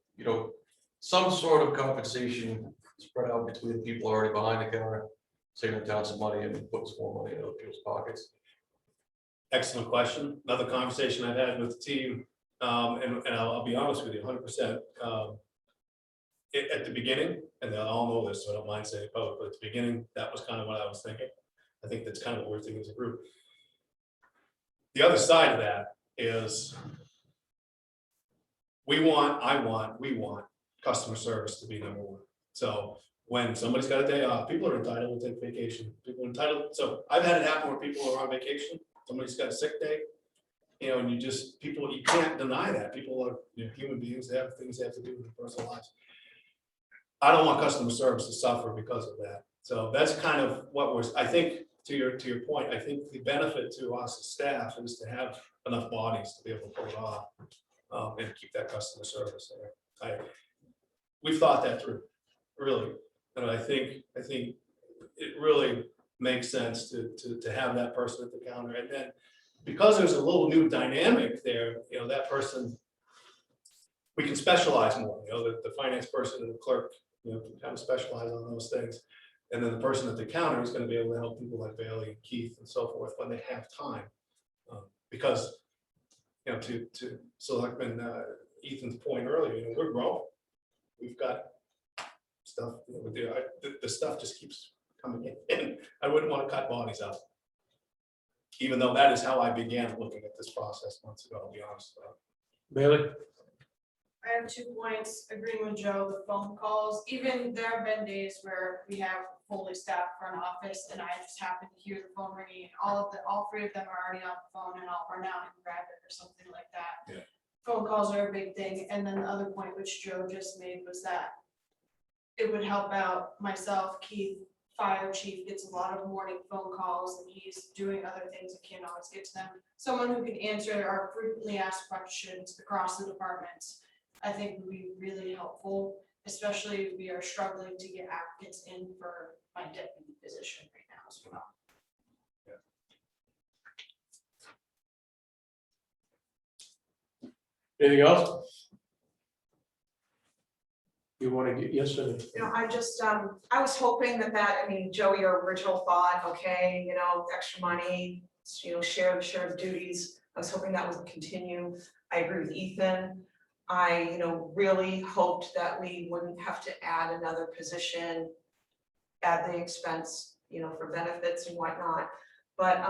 S9: some sort of compensation spread out between the people already behind the counter, saving the town some money and putting some more money in other people's pockets.
S2: Excellent question. Another conversation I've had with the team, and I'll be honest with you, 100%. At the beginning, and they'll all know this, so I don't mind saying it public, but at the beginning, that was kind of what I was thinking. I think that's kind of what we're thinking as a group. The other side of that is we want customer service to be number one. So when somebody's got a day off, people are entitled to take vacation. People are entitled. So I've had it happen where people are on vacation. Somebody's got a sick day, and you can't deny that. People are human beings. They have things they have to do in their personal lives. I don't want customer service to suffer because of that. So that's kind of what I think to your point, I think the benefit to us as staff is to have enough bodies to be able to pull it off and keep that customer service there. We've thought that through, really. And I think it really makes sense to have that person at the counter. And then because there's a little new dynamic there, that person, we can specialize more, the finance person and the clerk, can kind of specialize on those things. And then the person at the counter is going to be able to help people like Bailey and Keith and so forth when they have time. Because, to Selectman Ethan's point earlier, we're growing. We've got stuff, the stuff just keeps coming in. I wouldn't want to cut bodies out. Even though that is how I began looking at this process months ago, I'll be honest about it.
S3: Bailey?
S13: I have 2 points, agreeing with Joe, the phone calls, even there have been days where we have fully staffed front office and I just happen to hear the phone ringing, all 3 of them are already on the phone and I'll run out and grab it or something like that.
S2: Yeah.
S13: Phone calls are a big thing, and then the other point which Joe just made was that it would help out myself, Keith, fire chief gets a lot of morning phone calls and he's doing other things and can't always get to them. Someone who can answer our frequently asked questions across the departments, I think would be really helpful, especially if we are struggling to get applicants in for my deputy position right now as well.
S3: Anything else? You want to get, yes, sir?
S4: I just, I was hoping that, Joe, your original thought, okay, extra money, share the duties. I was hoping that would continue. I agree with Ethan. I, really hoped that we wouldn't have to add another position at the expense, for benefits and whatnot. But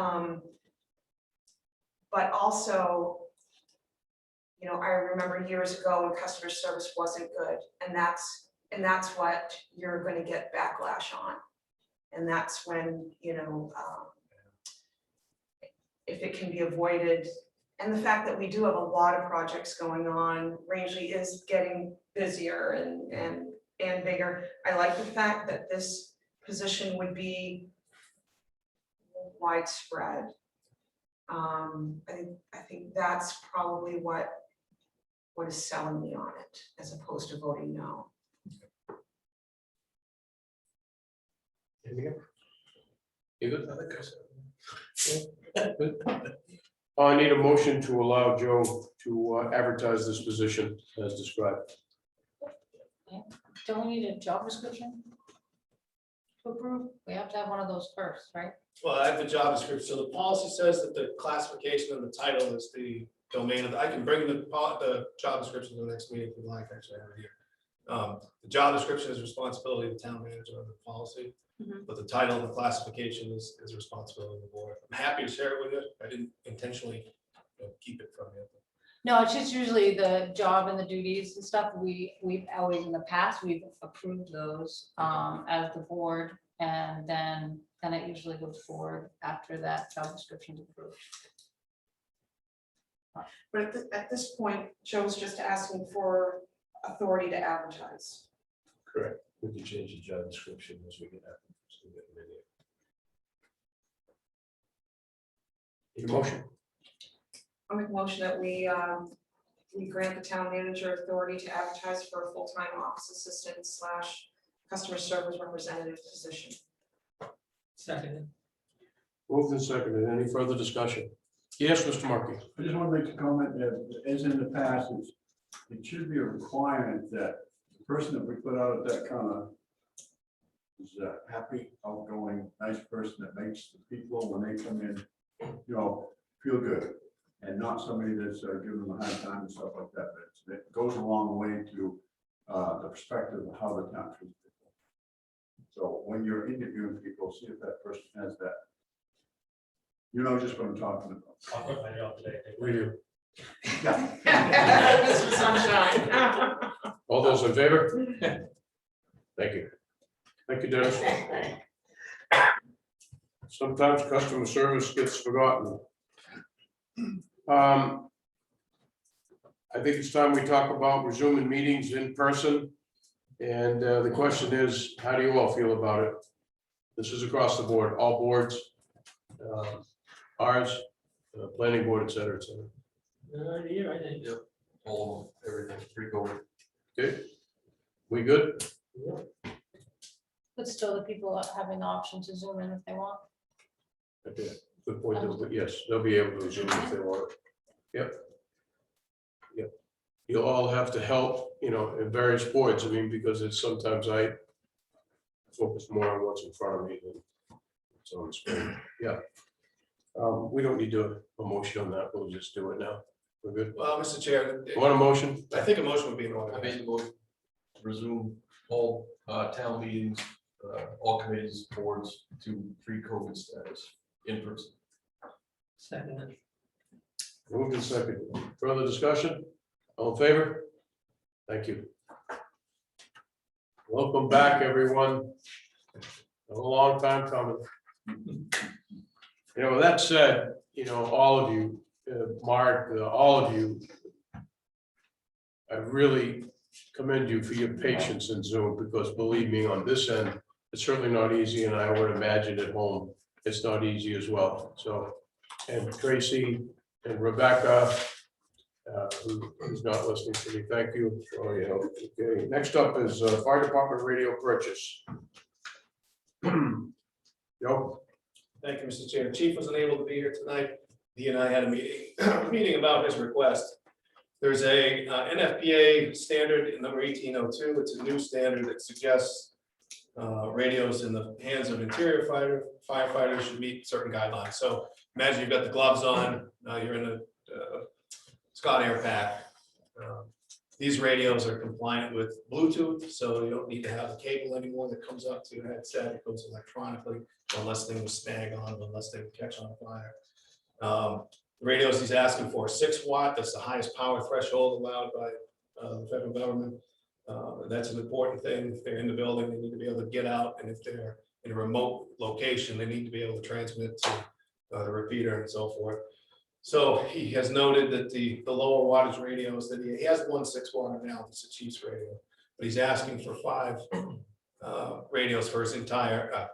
S4: also, I remember years ago when customer service wasn't good, and that's what you're going to get backlash on. And that's when, if it can be avoided, and the fact that we do have a lot of projects going on, Rangeley is getting busier and bigger. I like the fact that this position would be widespread. I think that's probably what is selling me on it, as opposed to voting no.
S3: Anything else? You good? Good. I need a motion to allow Joe to advertise this position as described.
S8: Don't we need a job description to approve? We have to have one of those first, right?
S2: Well, I have the job description. So the policy says that the classification and the title is the domain of, I can bring the job description to the next meeting if you'd like, actually, I have it here. The job description is responsibility of the town manager of the policy, but the title and the classification is responsibility of the board. I'm happy to share it with you. I didn't intentionally keep it from you.
S8: No, it's just usually the job and the duties and stuff. We've always in the past, we've approved those as the board, and then it usually goes forward after that job description is approved.
S4: But at this point, Joe's just asking for authority to advertise.
S3: Correct. We can change the job description as we get that. Need a motion?
S4: I'll make a motion that we grant the town manager authority to advertise for a full-time office assistant / customer service representative position.
S10: Second.
S3: Moved and seconded. Any further discussion? Yes, Mr. Markey.
S5: I just want to make a comment that, as in the past, it should be a requirement that the person that we put out at that counter is a happy, outgoing, nice person that makes the people, when they come in, feel good. And not somebody that's giving them a hard time and stuff like that. But it goes a long way to the perspective of how the town treats people. So when you're interviewing people, see if that person has that. You know just what I'm talking about.
S6: I'll quit my job today.
S3: We do.
S4: Mr. Sunshine.
S3: All those in favor? Thank you. Thank you, Dennis. Sometimes customer service gets forgotten. I think it's time we talk about resuming meetings in person. And the question is, how do you all feel about it? This is across the board, all boards, ours, planning board, et cetera, et cetera.
S10: Good idea, I think.
S9: Yep, all of them, everything, pre-COVID.
S3: Okay, we good?
S8: But still, the people are having the option to zoom in if they want.
S3: Okay, good point, but yes, they'll be able to zoom if they want. Yep. Yep. You'll all have to help, in various boards, because it's sometimes I focus more on what's in front of me than what's on the screen. Yeah. We don't need a motion on that, we'll just do it now. We're good.
S2: Well, Mr. Chair,
S3: Want a motion?
S2: I think a motion would be in order.
S9: I made the motion to resume all town meetings, all committees, boards to pre-COVID status in person.
S10: Second.
S3: Moved and seconded. Further discussion? All in favor? Thank you. Welcome back, everyone. A long time coming. With that said, all of you, Mark, all of you, I really commend you for your patience in Zoom, because believe me, on this end, it's certainly not easy, and I would imagine at home, it's not easy as well. So, and Tracy and Rebecca, who's not listening to me, thank you for your help. Okay, next up is fire department radio purchase. Joe?
S2: Thank you, Mr. Chair. The chief wasn't able to be here tonight. He and I had a meeting about his request. There's a NFPA standard in number 1802. It's a new standard that suggests radios in the hands of interior firefighters should meet certain guidelines. So imagine you've got the gloves on, you're in a Scott Air pack. These radios are compliant with Bluetooth, so you don't need to have a cable anymore that comes up to your headset. It goes electronically, unless things snag on, unless they catch on fire. The radios he's asking for 6 watt. That's the highest power threshold allowed by the federal government. That's an important thing. If they're in the building, they need to be able to get out, and if they're in a remote location, they need to be able to transmit to the repeater and so forth. So he has noted that the lower wattage radios that he has, one 6 watt now, it's a chief's radio, but he's asking for 5 radios for his interior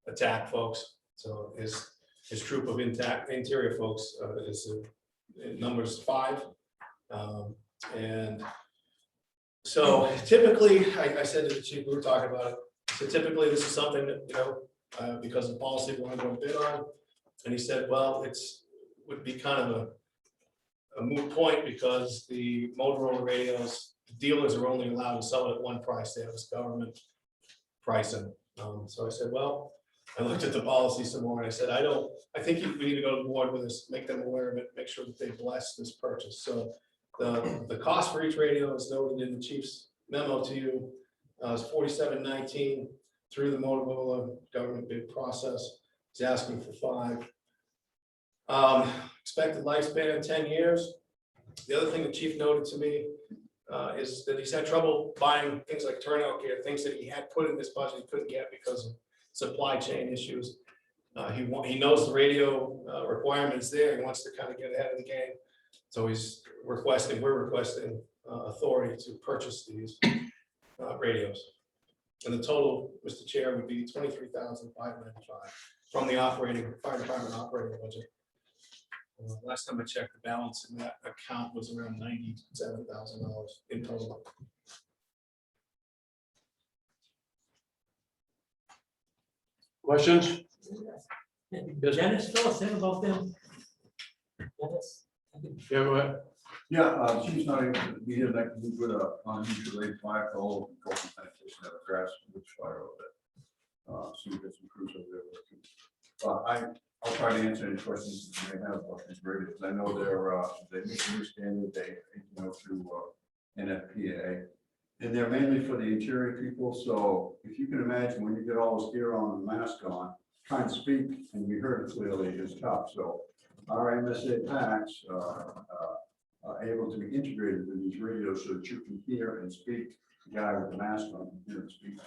S2: attack folks. So his troop of interior folks is numbers 5. And so typically, I said to the chief, we were talking about it. So typically this is something that, because of policy, we're going to bid on. And he said, well, would be kind of a moot point, because the Motorola radios, dealers are only allowed to sell it at one price. They have this government pricing. So I said, well, I looked at the policy some more, and I said, I think we need to go to the board with this, make them aware of it, make sure that they bless this purchase. So the cost for each radio is noted in the chief's memo to you, is $47.19 through the Motorola government bid process. He's asking for 5. Expected lifespan 10 years. The other thing the chief noted to me is that he's had trouble buying things like turnout gear, things that he had put in this budget he couldn't get because of supply chain issues. He knows the radio requirements there. He wants to kind of get ahead of the game. So we're requesting authority to purchase these radios. And the total, Mr. Chair, would be $23,595 from the fire department operating budget. Last time I checked, the balance in that account was around $97,000 in total.
S3: Questions?
S10: Dennis, fill us in about them. Dennis.
S3: Yeah, go ahead.
S5: Yeah, she's not able to be here, like, we put a unusually fire call, sanitation at a grass, which fire over there. So we got some crews over there working. I'll try to answer any questions you may have about these radios. I know they meet the new standard, they, through NFPA. And they're mainly for the interior people, so if you can imagine, when you get all this gear on and mask on, trying to speak and be heard clearly is tough, so our MSA packs are able to be integrated with these radios so that you can hear and speak. The guy with the mask on can hear and speak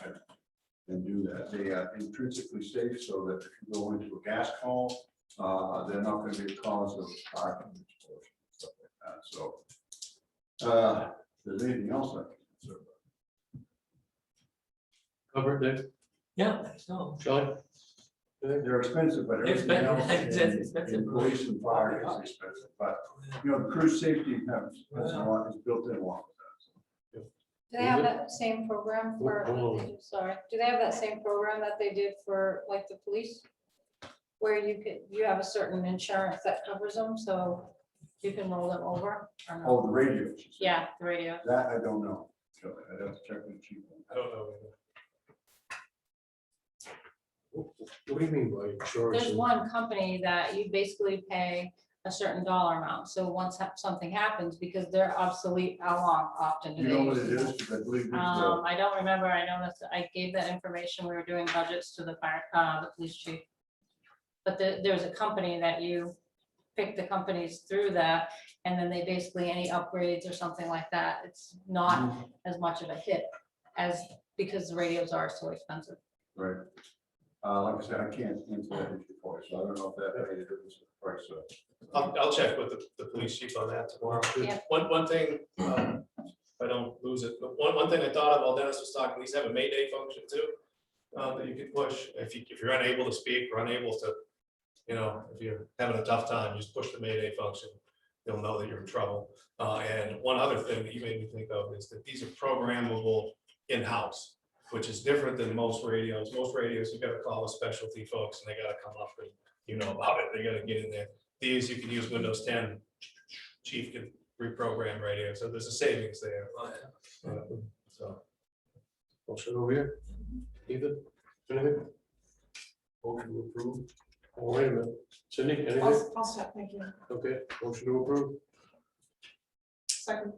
S5: and do that. They are intrinsically safe so that if you go into a gas call, they're not going to be a cause of fire explosion, stuff like that. So if there's anything else I can answer.
S3: Covered, Dave?
S10: Yeah, so.
S3: Shelley?
S5: They're expensive, but everything
S10: Expensive,
S5: else
S10: it's
S5: in
S10: expensive.
S5: police and fire is expensive, but the crew safety has a lot, is built in a lot with
S8: Do they have that same program for, sorry, do they have that same program that they did for like the police? Where you have a certain insurance that covers them, so you can roll them over? Or
S5: that.
S8: no?
S5: Oh, the radio. she said.
S8: Yeah, the radio.
S5: That I don't know. So I'd have to check with the chief.
S2: I don't know.
S3: What do you mean by insurance?
S8: There's one company that you basically pay a certain dollar amount, so once something happens, because they're obsolete, how long often
S5: Do
S8: do
S5: you know what
S8: they?
S5: it is? Because I believe it's
S8: I don't remember, I know that I gave that information, we were doing budgets to the the police chief. But there's a company that you pick the companies through that, and then they basically, any upgrades or something like that, it's not as much of a hit as, because the radios are so expensive.
S5: right. Like I said, I can't answer that issue for you, so I don't know if that made it was the price of.
S2: I'll check with the police chief on that tomorrow.
S8: Yeah.
S2: One thing, if I don't lose it, but one thing I thought of while Dennis was talking, these have a Mayday function too. That you can push if you're unable to speak or unable to, if you're having a tough time, just push the Mayday function. You'll know that you're in trouble. And one other thing that you made me think of is that these are programmable in-house, which is different than most radios. Most radios, you gotta call the specialty folks and they gotta come up and about it. They gotta get in there. These, you can use Windows 10. Chief can reprogram radio, so there's a savings there. So.
S3: Motion over here. Ethan, anything? Motion to approve. Oh, wait a minute. Cindy, anything?
S4: I'll stop, thank you.
S3: Okay, motion to approve.
S4: Second.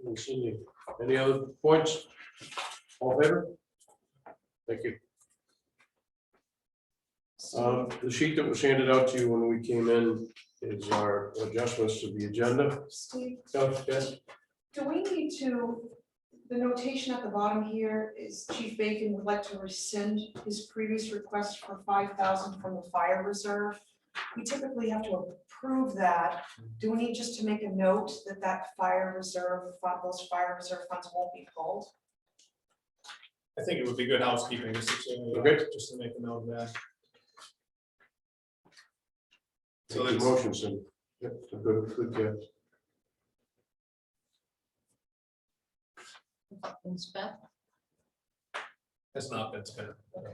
S3: And Cindy, any other points? All in favor? Thank you. The sheet that was handed out to you when we came in is our adjustments to the agenda.
S4: Steve,
S3: Yes,
S4: do we need to, the notation at the bottom here is Chief Bacon would like to rescind his previous request for 5,000 from the fire reserve. We typically have to approve that. Do we need just to make a note that fire reserve, those fire reserve funds won't be pulled?
S2: I think it would be good housekeeping, just to,
S3: Okay.
S2: just to make a note of that.
S3: so
S2: So
S3: the
S2: that's,
S3: motion, Cindy. Yep, so good, yeah.
S8: Been spent.
S2: has not been spent.
S4: Okay.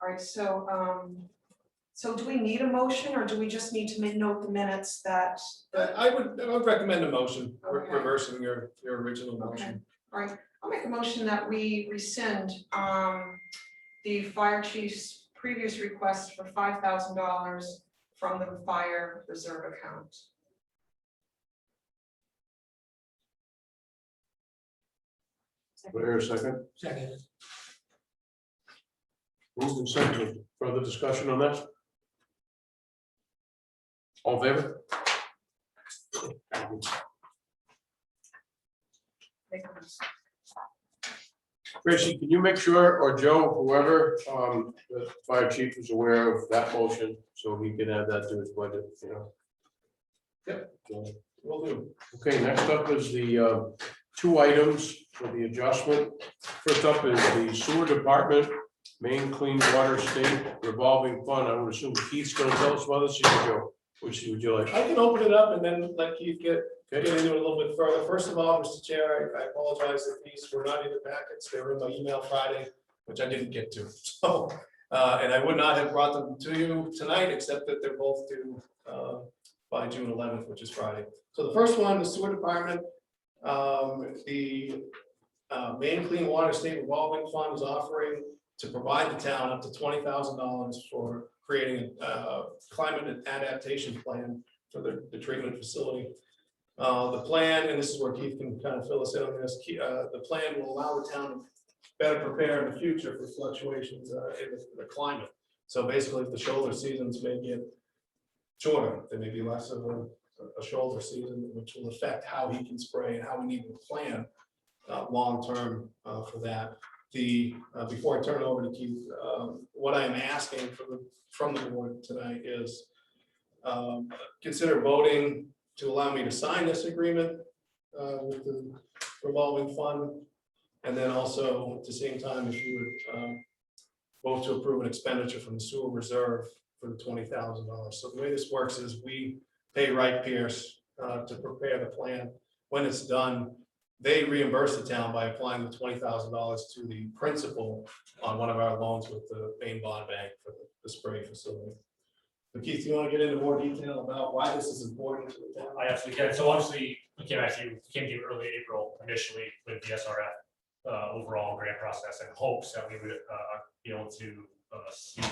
S4: All right, so do we need a motion or do we just need to note the minutes that?
S2: I would recommend a motion,
S4: Okay.
S2: reversing your original motion.
S4: All right, I'll make a motion that we rescind the fire chief's previous request for $5,000 from the fire reserve account.
S3: We'll hear a second.
S10: Second.
S3: Moved and seconded. Further discussion on that? All in favor? Tracy, can you make sure, or Joe, whoever, the fire chief is aware of that motion, so he can add that to his budget,
S2: Yep.
S3: So,
S2: Will do.
S3: okay, next up is the two items for the adjustment. First up is the sewer department Main Clean Water State Revolving Fund. I would assume Keith's gonna tell us about this. Here you go. Which would you like?
S2: I can open it up and then let Keith get into it a little bit further. First of all, Mr. Chair, I apologize if these were not in the packets. They were in my email Friday, which I didn't get to. So, and I would not have brought them to you tonight, except that they're both due by June 11th, which is Friday. So the first one, the sewer department, the Main Clean Water State Revolving Fund is offering to provide the town up to $20,000 for creating a climate adaptation plan for the treatment facility. The plan, and this is where Keith can kind of fill us in on this, the plan will allow the town to better prepare in the future for fluctuations in the climate. So basically, if the shoulder seasons may get shorter, there may be less of a shoulder season, which will affect how he can spray and how we need to plan long-term for that. Before I turn it over to Keith, what I am asking from the board tonight is consider voting to allow me to sign this agreement with the revolving fund. And then also at the same time, if you would vote to approve an expenditure from the sewer reserve for the $20,000. So the way this works is we pay Wright Pierce to prepare the plan. When it's done, they reimburse the town by applying the $20,000 to the principal on one of our loans with the Maine Bond Bank for the spray facility. But Keith, do you want to get into more detail about why this is important to the town?
S6: I absolutely can. So obviously, we came to you early April initially with the SRF overall grant process in hopes that we would be able to seek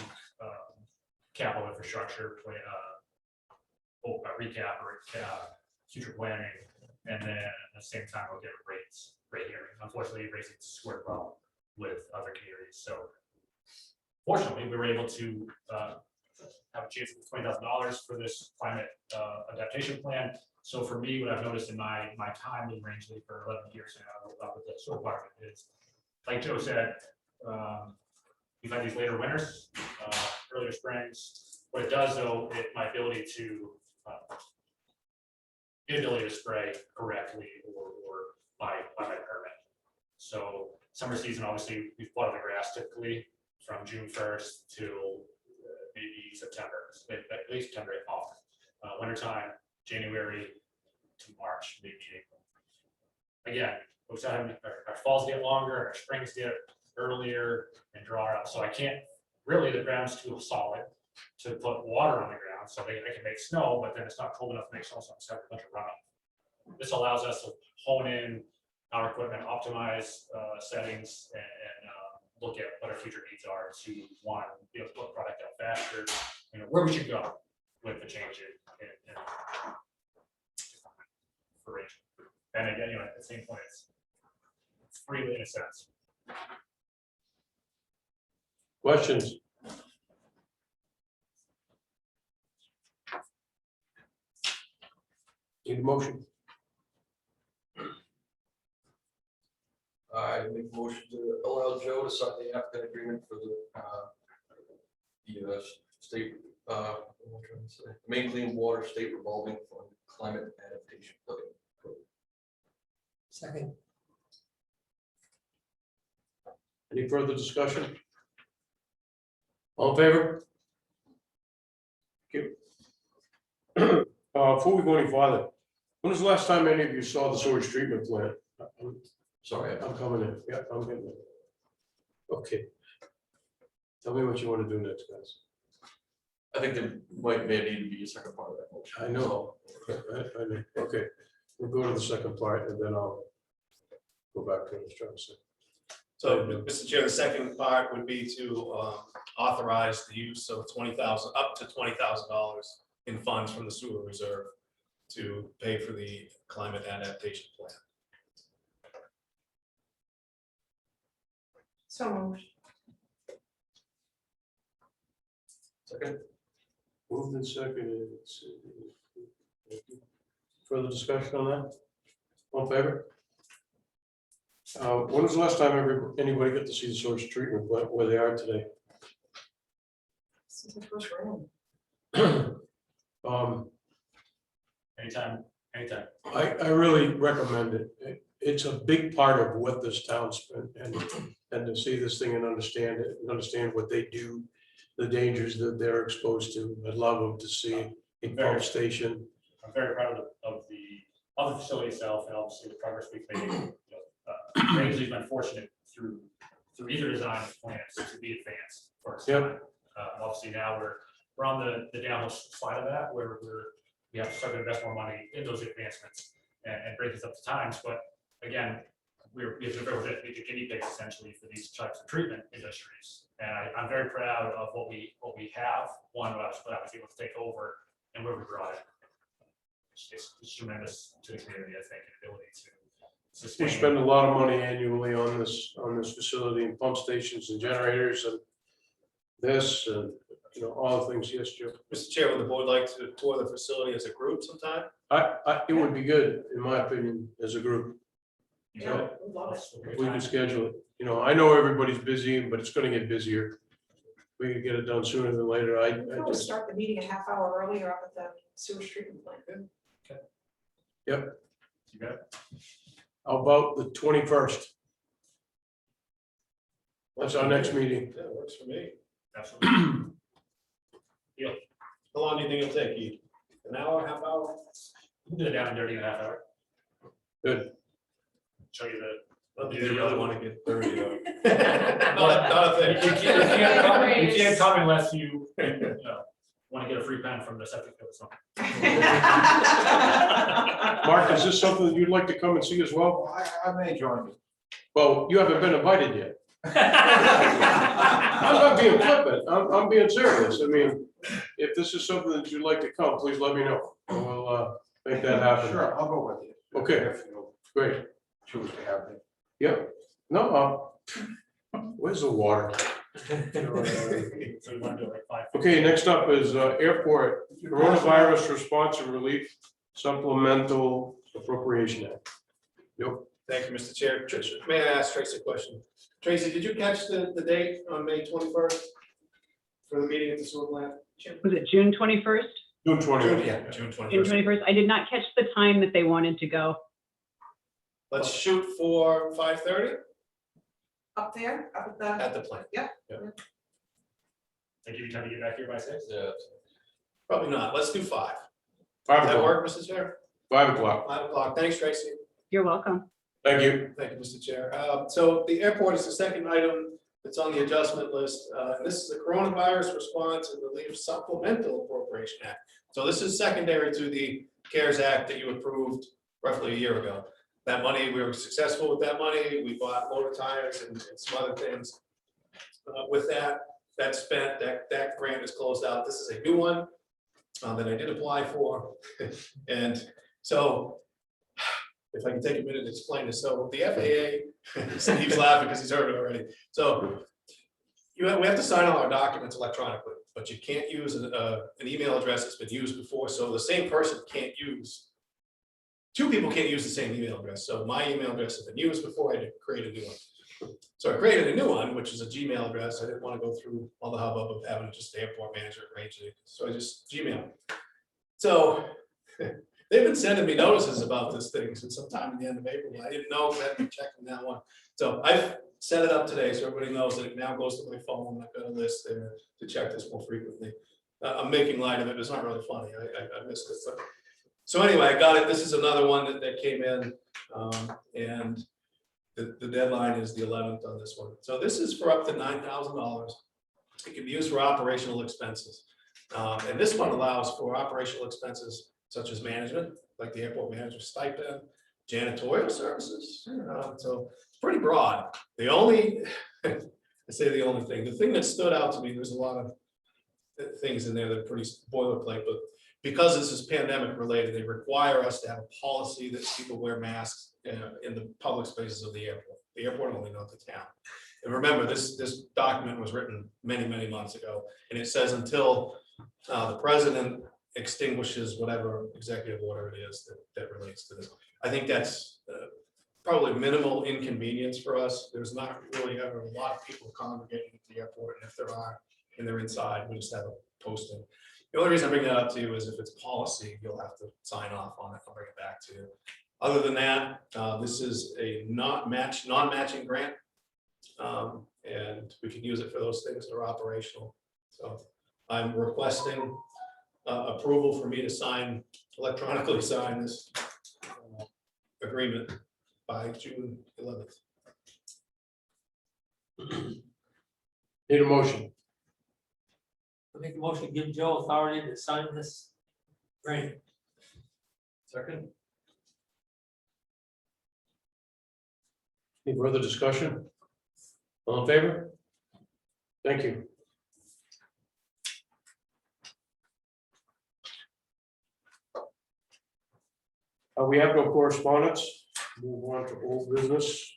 S6: capital infrastructure plan, recap or future planning, and then at the same time we'll get rate hearing. Unfortunately, rates scored well with other communities. So fortunately, we were able to have a chance of $20,000 for this climate adaptation plan. So for me, what I've noticed in my time in Rangeley for 11 years now with the sewer department is, like Joe said, we've had these later winters, earlier springs. What it does though, my ability to spray correctly or by my permit. So summer season, obviously, we've plowed the grass typically from June 1st till maybe September, at least September and off. Wintertime, January to March, maybe April. Again, our falls get longer, our springs get earlier and draw out. So I can't really, the ground's too solid to put water on the ground. So I can make snow, but then it's not cold enough to make snow, so I'm just having a bunch of runoff. This allows us to hone in our equipment, optimize settings, and look at what our future needs are to one, be able to put product out faster, where we should go with the change in for range. And again, at the same point, it's freely in a sense.
S3: Questions? Need a motion?
S9: I make a motion to allow Joe to sign the applicant agreement for the state, what am I trying to say? Main Clean Water State Revolving Fund Climate Adaptation Plan.
S10: Second.
S3: Any further discussion? All in favor? Thank you. Before we go any farther, when was the last time any of you saw the sewage treatment plant?
S9: Sorry,
S3: I'm coming in. Yeah, I'm getting it. Okay. Tell me what you want to do next, guys.
S9: I think there may need to be a second part of that motion.
S3: I know. I know. Okay, we'll go to the second part and then I'll go back to what I was trying to say.
S2: So, Mr. Chair, the second part would be to authorize the use of up to $20,000 in funds from the sewer reserve to pay for the climate adaptation plan.
S4: So moved.
S9: Second.
S3: Moved and seconded. Further discussion on that? All in favor? When was the last time anybody got to see the sewage treatment plant where they are today?
S4: Since the first round.
S6: Anytime.
S3: I really recommend it. it's a big part of what this town spent, and to see this thing and understand it, and understand what they do, the dangers that they're exposed to. I'd love them to see a pump station.
S6: I'm very proud of the facility itself and obviously the progress we've made. Rangeley's been fortunate through either design plans to be advanced for its
S3: Yep.
S6: time. Obviously now we're on the downhill slide of that, where we have to start to invest more money in those advancements and bring this up to times. But again, we have to go with it, be the guinea pigs essentially for these types of treatment industries. And I'm very proud of what we have. One, what I was able to take over and where we brought it. It's tremendous to the community, I think, and ability to sustain.
S3: We spend a lot of money annually on this facility and pump stations and generators and this, and, you know, all the things. Yes, Joe.
S2: Mr. Chair, would the board like to tour the facility as a group sometime?
S3: It would be good, in my opinion, as a group.
S4: Yeah, love it.
S3: If we can schedule it. You know, I know everybody's busy, but it's gonna get busier. We could get it done sooner than later.
S4: We can always start the meeting a half hour earlier up at the sewage treatment plant.
S3: Yep.
S6: You got it?
S3: How about the 21st? That's our next meeting.
S2: Yeah, works for me.
S6: Absolutely.
S2: How long do you think it'll take you? An hour, half hour?
S6: We'll do it down and dirty in a half hour.
S3: Good.
S6: Show you
S2: Do you really want to get 30?
S6: the.
S2: Not a
S6: You
S2: thing.
S6: can't come unless you want to get a free pen from the septic field or something.
S3: Mark, is this something that you'd like to come and see as well?
S12: Well, I may join you.
S3: Well, you haven't been invited yet. I'm not being flippant. I'm being serious. I mean, if this is something that you'd like to come, please let me know. And we'll make that happen.
S12: Sure, I'll go with you.
S3: Okay.
S12: If you
S3: Great.
S12: choose to have me.
S3: Yep. No, where's the water?
S6: So we want to do it like 5.
S3: Okay, next up is airport coronavirus response and relief supplemental appropriation act. Yep.
S2: Thank you, Mr. Chair. May I ask Tracy a question? Tracy, did you catch the date on May 21st for the meeting at the sewer plant?
S14: Was it June 21st?
S3: June 20th.
S2: Yeah, June
S14: June
S2: 21st.
S14: 21st? I did not catch the time that they wanted to go.
S2: Let's shoot for 5:30
S4: Up there, up at the,
S2: at the plant.
S6: They give you time to get back here by 6?
S9: Yeah.
S2: Probably not. Let's do 5.
S3: 5
S2: Does that
S3: o'clock.
S2: work, Mr. Chair?
S3: 5 o'clock.
S2: 5 o'clock. Thanks, Tracy.
S14: You're welcome.
S3: Thank you.
S2: Thank you, Mr. Chair. So the airport is the second item that's on the adjustment list. And this is the coronavirus response and relief supplemental appropriation act. So this is secondary to the CARES Act that you approved roughly a year ago. That money, we were successful with that money. We bought motor tires and some other things. With that spent, that grant is closed out. This is a new one that I did apply for. And so if I can take a minute to explain this. So the FAA, Steve's laughing because he's heard it already. So we have to sign all our documents electronically, but you can't use an email address that's been used before. So the same person can't use, 2 people can't use the same email address. So my email address has been used before. I had to create a new one. So I created a new one, which is a Gmail address. I didn't want to go through all the hubbub of having just the airport manager arrange it. So I just Gmail. So they've been sending me notices about this thing since sometime in the end of April. I didn't know because I hadn't been checking that one. So I've set it up today so everybody knows that it now goes to my phone. I've got a list there to check this more frequently. I'm making light of it. It's not really funny. I missed it. So anyway, I got it. This is another one that came in, and the deadline is the 11th on this one. So this is for up to $9,000. It can be used for operational expenses. And this one allows for operational expenses such as management, like the airport manager stipend, janitorial services. So it's pretty broad. The only, I say the only thing, the thing that stood out to me, there's a lot of things in there that are pretty boilerplate, but because this is pandemic related, they require us to have a policy that people wear masks in the public spaces of the airport only, not the town. And remember, this document was written many, many months ago, and it says until the president extinguishes whatever executive order it is that relates to this. I think that's probably minimal inconvenience for us. There's not really ever a lot of people congregating at the airport, and if there are, and they're inside, we just have a posting. The only reason I bring that up to you is if it's policy, you'll have to sign off on it. I'll bring it back to you. Other than that, this is a non-matching grant. And we can use it for those things that are operational. So I'm requesting approval for me to electronically sign this agreement by June 11th.
S3: Need a motion?
S10: I make a motion to give Joe authority to sign this grant.
S9: Second.
S3: Any further discussion? All in favor? Thank you. We have no correspondence. Move on to old business.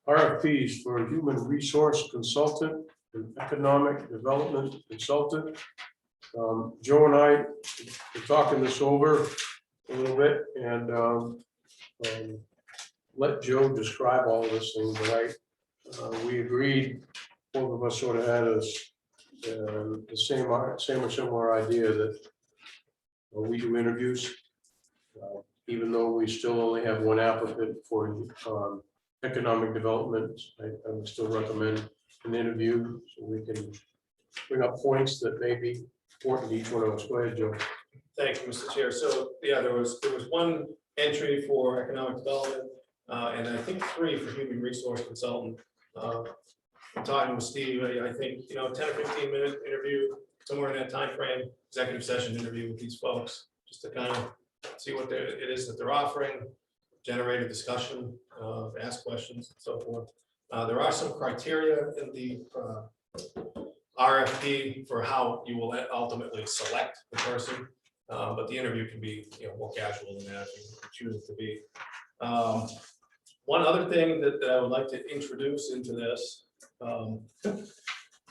S3: RFPs for a human resource consultant and economic development consultant. Joe and I were talking this over a little bit and let Joe describe all of this thing, but we agreed, both of us sort of had the same or similar idea that we do interviews. Even though we still only have one applicant for economic development, I would still recommend an interview so we can bring up points that may be important to each one of us. Go ahead, Joe.
S2: Thank you, Mr. Chair. So yeah, there was one entry for economic development, and I think 3 for human resource consultant. I'm talking with Steve, I think, 10 or 15 minute interview, somewhere in that time frame, executive session interview with these folks, just to kind of see what it is that they're offering, generate a discussion, ask questions and so forth. There are some criteria in the RFP for how you will ultimately select the person, but the interview can be more casual than that if you choose it to be. One other thing that I would like to introduce into this,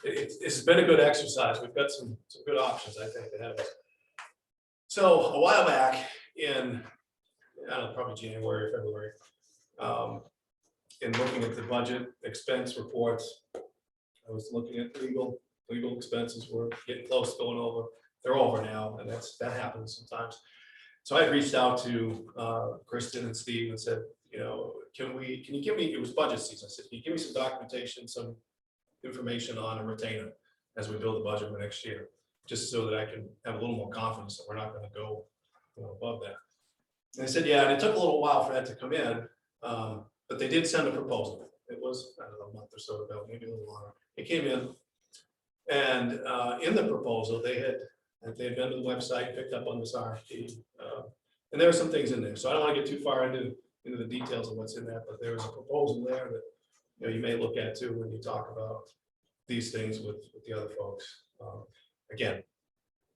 S2: it's been a good exercise. We've got some good options, I think, ahead of us. So a while back in, I don't know, probably January, February, in looking at the budget expense reports, I was looking at legal expenses were getting close to going over. They're over now, and that happens sometimes. So I reached out to Kristen and Steve and said, can you give me, it was budget season, I said, can you give me some documentation, some information on a retainer as we build the budget for next year, just so that I can have a little more confidence that we're not going to go above that. And they said, yeah, and it took a little while for that to come in, but they did send a proposal. It was, I don't know, a month or so ago, maybe a little longer. It came in, and in the proposal, they had been to the website, picked up on this RFP, and there are some things in there. So I don't want to get too far into the details of what's in that, but there was a proposal there that you may look at too when you talk about these things with the other folks. Again,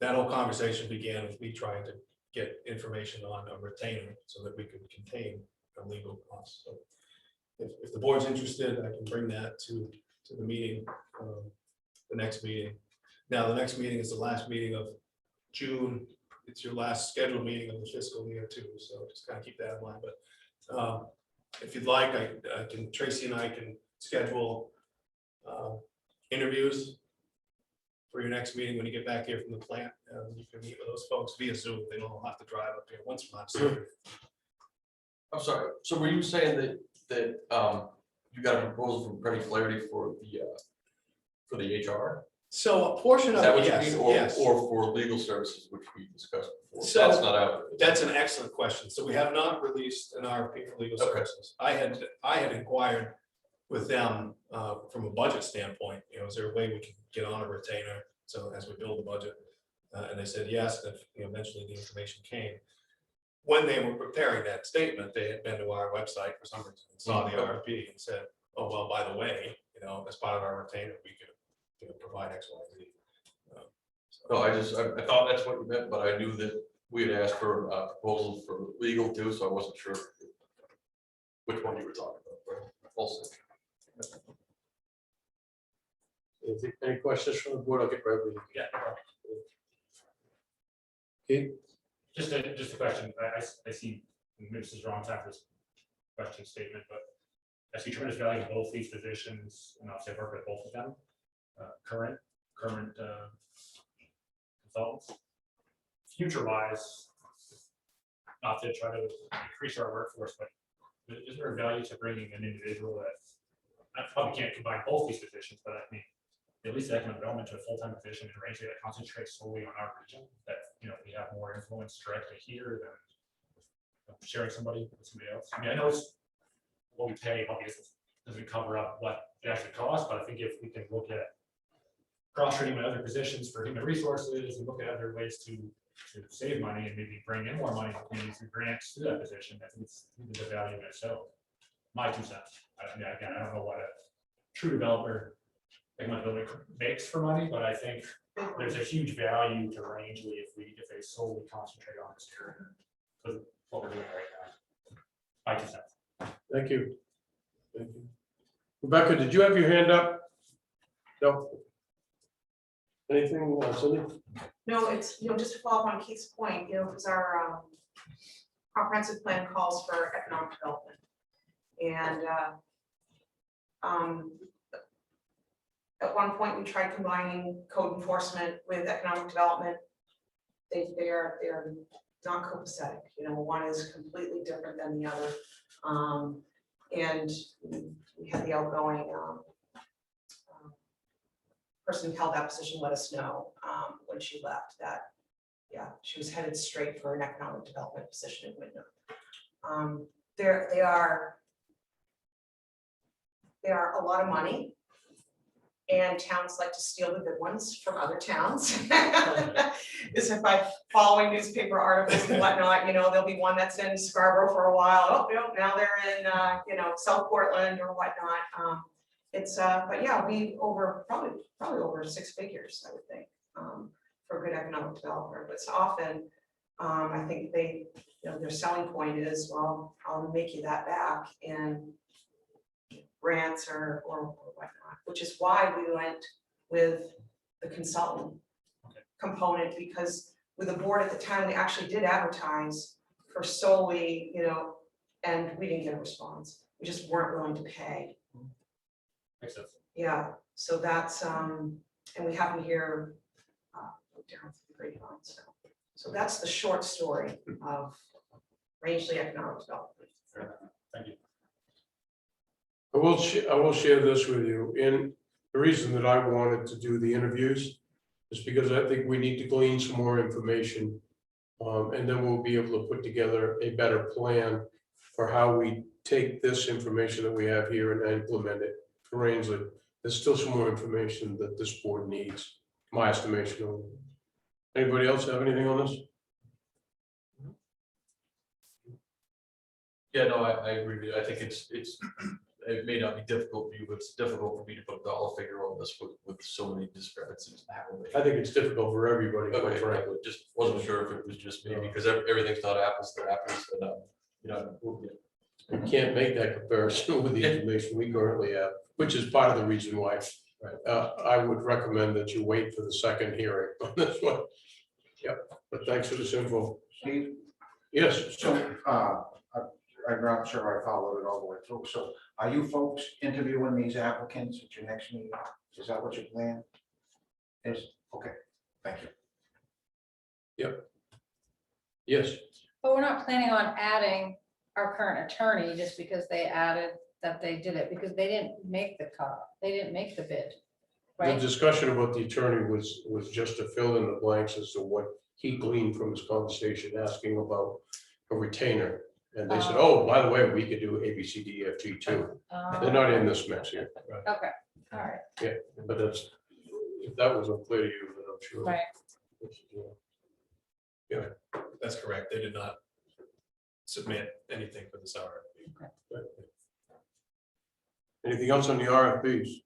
S2: that whole conversation began with me trying to get information on a retainer so that we could contain our legal costs. So if the board's interested, I can bring that to the meeting, the next meeting. Now, the next meeting is the last meeting of June. It's your last scheduled meeting of the fiscal year too. So just kind of keep that in mind. But if you'd like, Tracy and I can schedule interviews for your next meeting when you get back here from the plant. You can meet with those folks via Zoom. They don't have to drive up here once a month.
S9: I'm sorry. So were you saying that you got a proposal from Freddie Flaherty for the HR?
S2: So a portion of it, yes,
S9: or for legal services, which we discussed before.
S2: So
S9: that's not out.
S2: That's an excellent question. So we have not released an RFP for legal services. I had inquired with them from a budget standpoint. Is there a way we can get on a retainer so as we build the budget? And they said yes. And eventually the information came. When they were preparing that statement, they had been to our website for some reason and saw the RFP and said, "Oh well, by the way, as part of our retainer, we could." Provide X, Y, Z.
S9: No, I thought that's what you meant, but I knew that we had asked for a proposal for legal too, so I wasn't sure which one you were talking about. Also,
S3: Any questions from the board? I'll get right with you.
S6: Yeah.
S3: Okay.
S6: Just a question. I see, maybe this is the wrong time for this question statement, but I see tremendous value in both these positions, and obviously I've worked with both of them. Current consultants. Future wise, not to try to increase our workforce, but is there a value to bringing an individual that, I probably can't combine both these positions, but I mean, at least economic development to a full-time position in Rangeley that concentrates solely on our region, that, we have more influence directly here than sharing somebody with somebody else. I mean, I know it's what we pay, obviously, doesn't cover up what it actually costs, but I think if we can look at cross-training with other positions for human resources and look at other ways to save money and maybe bring in more money through grants to that position, I think it's the value in itself. My 2 cents. Again, I don't know what a true developer makes for money, but I think there's a huge value to Rangeley if they solely concentrate on this area. Because what we're doing right now. My 2 cents.
S3: Thank you. Thank you. Rebecca, did you have your hand up? No. Anything, Cindy?
S4: No, it's, just to follow up on Keith's point, because our comprehensive plan calls for economic development. And at one point, we tried combining code enforcement with economic development. They're not copacetic, one is completely different than the other. And we had the outgoing person who held that position let us know when she left that, yeah, she was headed straight for an economic development position in Wyndham. They are a lot of money, and towns like to steal the good ones from other towns. Is if by following newspaper articles and whatnot, there'll be one that's in Scarborough for a while. Oh, no, now they're in, South Portland or whatnot. But yeah, we probably over 6 figures, I would think, for a good economic developer. But it's often, I think their selling point is, well, I'll make you that back in grants or whatnot, which is why we went with the consultant component, because with the board at the time, we actually did advertise for solely, and we didn't get a response. We just weren't willing to pay.
S6: Makes sense.
S4: Yeah, so that's, and we happen to hear down through the grapevine, so that's the short story of Rangeley economic development.
S6: Thank you.
S3: I will share this with you. And the reason that I wanted to do the interviews is because I think we need to glean some more information. And then we'll be able to put together a better plan for how we take this information that we have here and implement it for Rangeley. There's still some more information that this board needs, my estimation. Anybody else have anything on this?
S9: Yeah, no, I agree with you. I think it may not be difficult for you, but it's difficult for me to put a dollar figure on this with so many discrepancies happening.
S3: I think it's difficult for everybody, quite
S9: Okay,
S3: frankly.
S9: just wasn't sure if it was just me because everything's not apples to apples. And,
S3: We can't make that comparison with the information we currently have, which is part of the reason why I would recommend that you wait for the second hearing on this one. Yep, but thanks for this info.
S12: Steve,
S3: Yes,
S12: so, I'm not sure I followed it all the way through. So are you folks interviewing these applicants at your next meeting? Is that what your plan is? Okay, thank you.
S3: yes.
S8: But we're not planning on adding our current attorney just because they added that they did it, because they didn't make the cut, they didn't make the bid,
S3: The
S8: right?
S3: discussion about the attorney was just to fill in the blanks as to what he gleaned from his conversation, asking about a retainer. And they said, oh, by the way, we could do A, B, C, D, E, F, G too. They're not in this mix here.
S8: Okay, all right,
S3: Yeah, but that's, if that was unclear to you, then I'm sure.
S8: right.
S2: That's correct. They did not submit anything for this RFP.
S3: Anything else on the RFPs?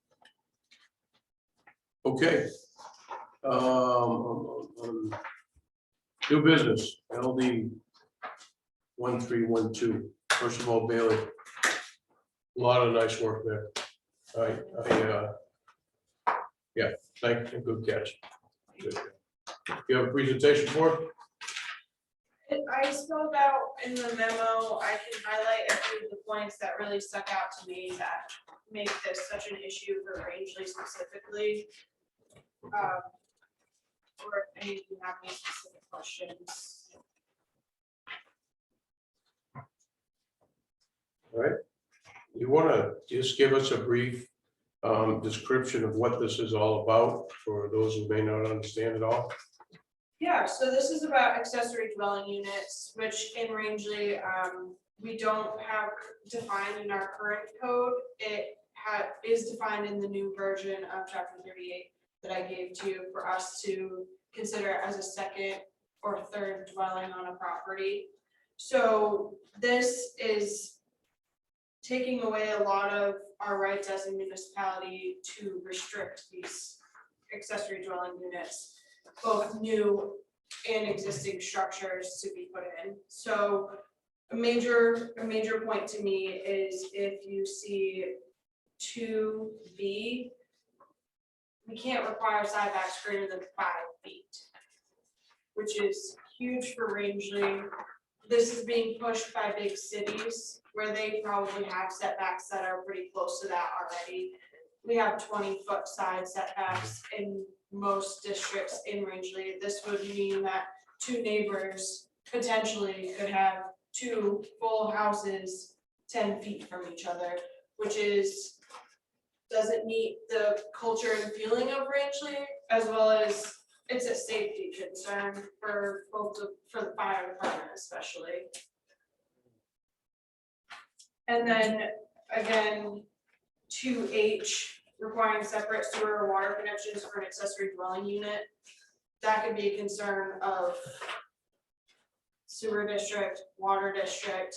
S3: Okay. New business, LD 1312. First of all, Bailey, a lot of nice work there. Yeah, thank you, good catch. Good. You have a presentation for it?
S13: I spelled out in the memo, I can highlight a few of the points that really stuck out to me that make this such an issue for Rangeley specifically. Or if any of you have any specific questions.
S3: All right. You want to just give us a brief description of what this is all about for those who may not understand it all?
S13: Yeah, so this is about accessory dwelling units, which in Rangeley, we don't have defined in our current code. It is defined in the new version of chapter 38 that I gave to you for us to consider as a second or third dwelling on a property. So this is taking away a lot of our rights as a municipality to restrict these accessory dwelling units, both new and existing structures to be put in. So a major point to me is if you see 2B, we can't require setbacks greater than 5 feet, which is huge for Rangeley. This is being pushed by big cities where they probably have setbacks that are pretty close to that already. We have 20-foot side setbacks in most districts in Rangeley. This would mean that 2 neighbors potentially could have 2 full houses 10 feet from each other, which doesn't meet the culture and feeling of Rangeley, as well as it's a safety concern for for the fire department especially. And then again, 2H, requiring separate sewer or water connections for an accessory dwelling unit. That could be a concern of sewer district, water district.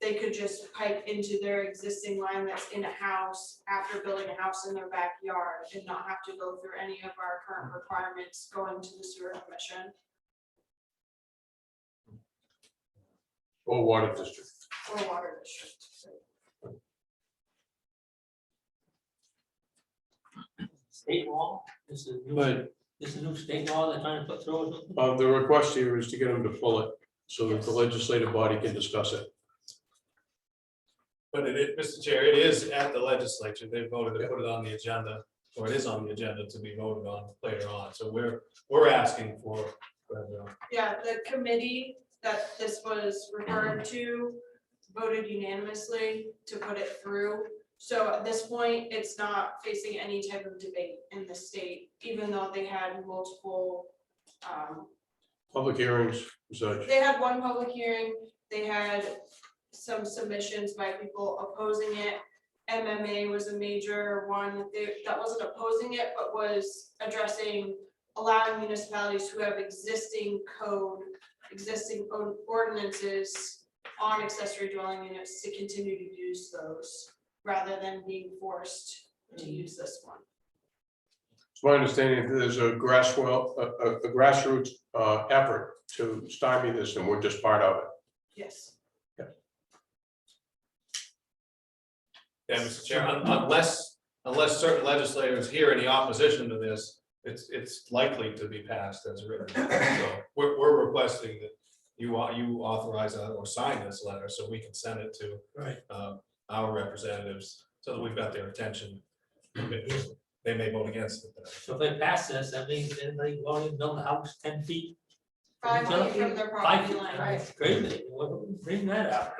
S13: They could just pipe into their existing line that's in a house after building a house in their backyard and not have to go through any of our current requirements going to the sewer commission
S3: Or water district?
S13: or water district.
S10: State law, this is new,
S3: But
S10: this is new state law they're trying to put through or something?
S3: the request here is to get them to pull it so that the
S13: Yes.
S3: legislative body can discuss it.
S2: But Mr. Chair, it is at the legislature. They voted to put it on the agenda, or it is on the agenda to be voted on later on. So we're asking for.
S13: Yeah, the committee that this was referred to voted unanimously to put it through. So at this point, it's not facing any type of debate in the state, even though they had multiple,
S3: Public hearings, such.
S13: they had one public hearing, they had some submissions by people opposing it. MMA was a major one, that wasn't opposing it, but was addressing allowing municipalities who have existing ordinances on accessory dwelling units to continue to use those, rather than being forced to use this one.
S3: It's my understanding that there's a grassroots effort to stymie this, and we're just part of it.
S13: Yes.
S2: Yeah, Mr. Chair, unless certain legislators hear any opposition to this, it's likely to be passed as written. So we're requesting that you authorize or sign this letter so we can send it to our representatives so that we've got their attention. They may vote against it.
S10: So if they pass this, that means anybody can go and build a house 10 feet.
S13: 5 feet from their
S10: 5
S13: property
S10: feet,
S13: line.
S10: that's crazy, bring that up.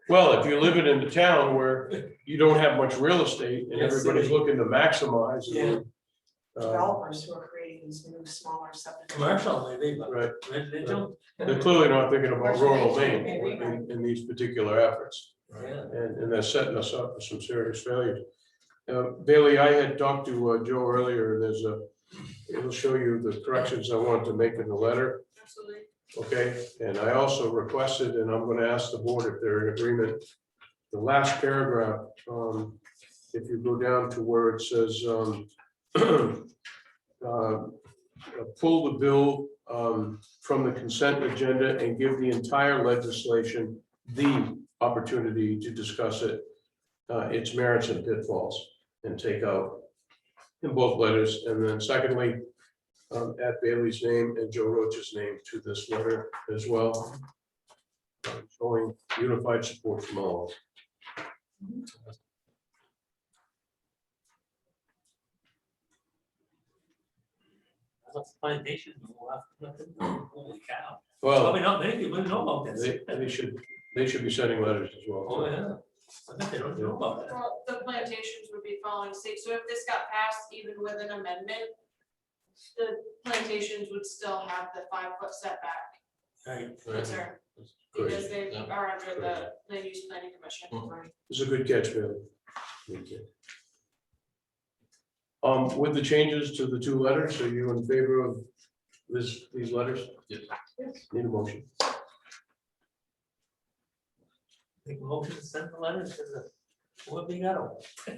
S3: Well, if you're living in the town where you don't have much real estate and
S10: Yes,
S3: everybody's
S10: city.
S3: looking to maximize.
S10: Yeah.
S4: Developers who are creating these new, smaller subdivisions.
S10: Commercial maybe, but
S3: Right,
S10: residential,
S3: they're clearly not thinking about rural Maine
S4: Maybe.
S3: in these particular efforts.
S10: yeah.
S3: And they're setting us up for some serious failures. Bailey, I had talked to Joe earlier, it'll show you the corrections I wanted to make in the letter,
S13: Absolutely.
S3: okay? And I also requested, and I'm gonna ask the board if they're in agreement, the last paragraph, if you go down to where it says, pull the bill from the consent agenda and give the entire legislation the opportunity to discuss it, its merits and pitfalls, and take out in both letters. And then secondly, add Bailey's name and Joe Roach's name to this letter as well, showing unified support from all.
S10: That's plantation, holy cow.
S3: Well,
S10: Probably not many people know about this.
S3: they should They should be sending letters as well.
S10: Oh, yeah. I bet they don't know about that.
S13: Well, the plantations would be following state, so if this got passed even with an amendment, the plantations would still have the 5-foot setback
S10: Right.
S13: concern,
S9: It's
S13: because
S9: crazy.
S13: they
S9: Yeah.
S13: are under the land use planning commission.
S3: It's a good catch, Bill. Good catch. With the changes to the 2 letters, are you in favor of these letters?
S9: Yes.
S3: Need a motion?
S10: Make a motion to send the letters to the, what we got,
S3: As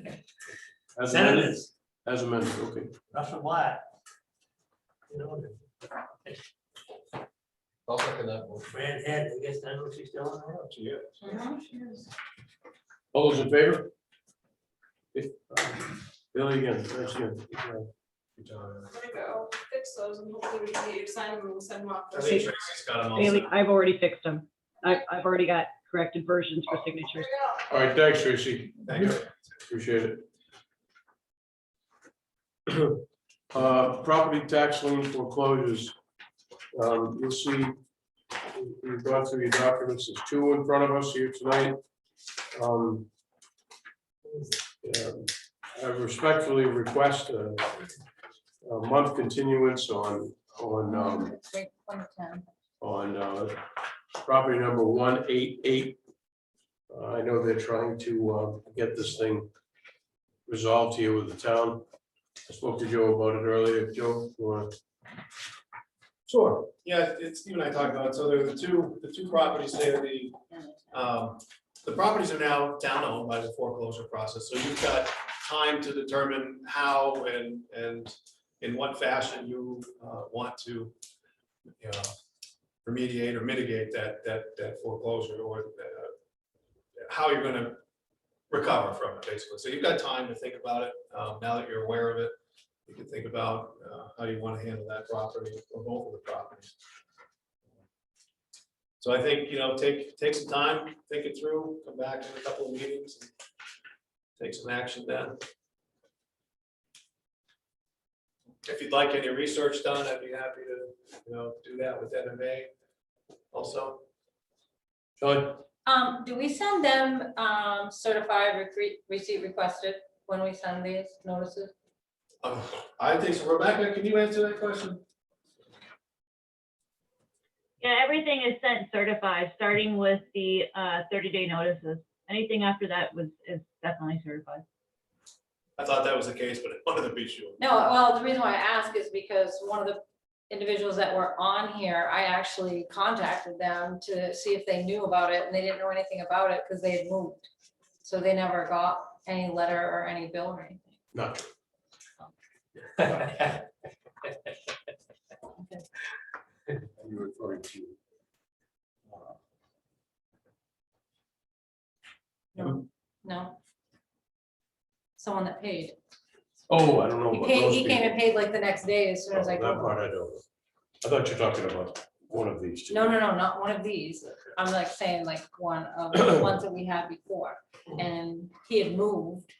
S3: amended?
S10: senators,
S3: As amended, okay.
S10: Russell Black. You know,
S9: I'll second that one.
S10: Fran Head, I guess, I know she's still on the road.
S3: Yeah. All those in favor? Billy again, thanks again.
S4: I'm gonna go fix those and hopefully we can get you to sign them and we'll send them off.
S2: I think Tracy's got them all.
S14: Bailey, I've already fixed them. I've already got corrected versions for signatures.
S3: All right, thanks, Tracy.
S2: Thank you.
S3: Appreciate it. Property tax lien foreclosures. You'll see, we've gone through your documents, there's 2 in front of us here tonight. Yeah, I respectfully request a month continuance on
S8: Wait, 110.
S3: property number 188. I know they're trying to get this thing resolved here with the town. I spoke to Joe about it earlier. Joe, you wanna?
S2: Sure, yeah, it's, Steve and I talked about it, so there are the two properties there, the properties are now town owned by the foreclosure process, so you've got time to determine how and in what fashion you want to, you know, remediate or mitigate that foreclosure, or how you're gonna recover from it, basically. So you've got time to think about it, now that you're aware of it. You can think about how you want to handle that property or both of the properties. So I think, you know, take some time, think it through, come back in a couple of meetings, and take some action then. If you'd like any research done, I'd be happy to, you know, do that with MMA also.
S3: Shelley?
S8: Do we send them certified receipt requested when we send these notices?
S2: I think so. Rebecca, can you answer that question?
S15: Yeah, everything is sent certified, starting with the 30-day notices. Anything after that is definitely certified.
S2: I thought that was the case, but I wanted to be sure.
S8: No, well, the reason why I ask is because one of the individuals that were on here, I actually contacted them to see if they knew about it, and they didn't know anything about it because they had moved. So they never got any letter or any bill or anything.
S3: Not true. You're referring to.
S8: No. Someone that paid.
S3: Oh, I don't know.
S8: He
S3: about
S8: paid,
S3: those
S8: he came
S3: people.
S8: and paid like the next day as soon as I
S3: That
S8: told him.
S3: part I don't know. I thought you were talking about one of these 2.
S8: No, not one of these. I'm like saying like one of the ones that we had before. And he had moved.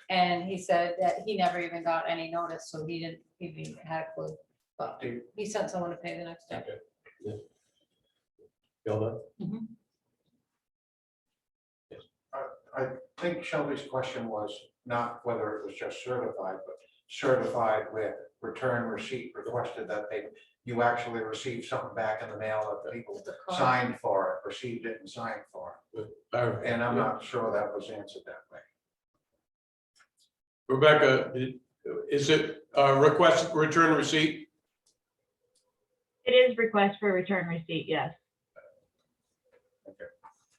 S8: And he said that he never even got any notice, so he didn't even had a clue. But he sent someone to pay the next day.
S3: Feel that?
S8: Mhm.
S12: I think Shelby's question was not whether it was just certified, but certified with return receipt requested that you actually received something back in the mail that the people
S8: The card.
S12: signed for it, received it and signed for it. And I'm not sure that was answered that way.
S3: Rebecca, is it a request for return receipt?
S15: It is request for return receipt, yes.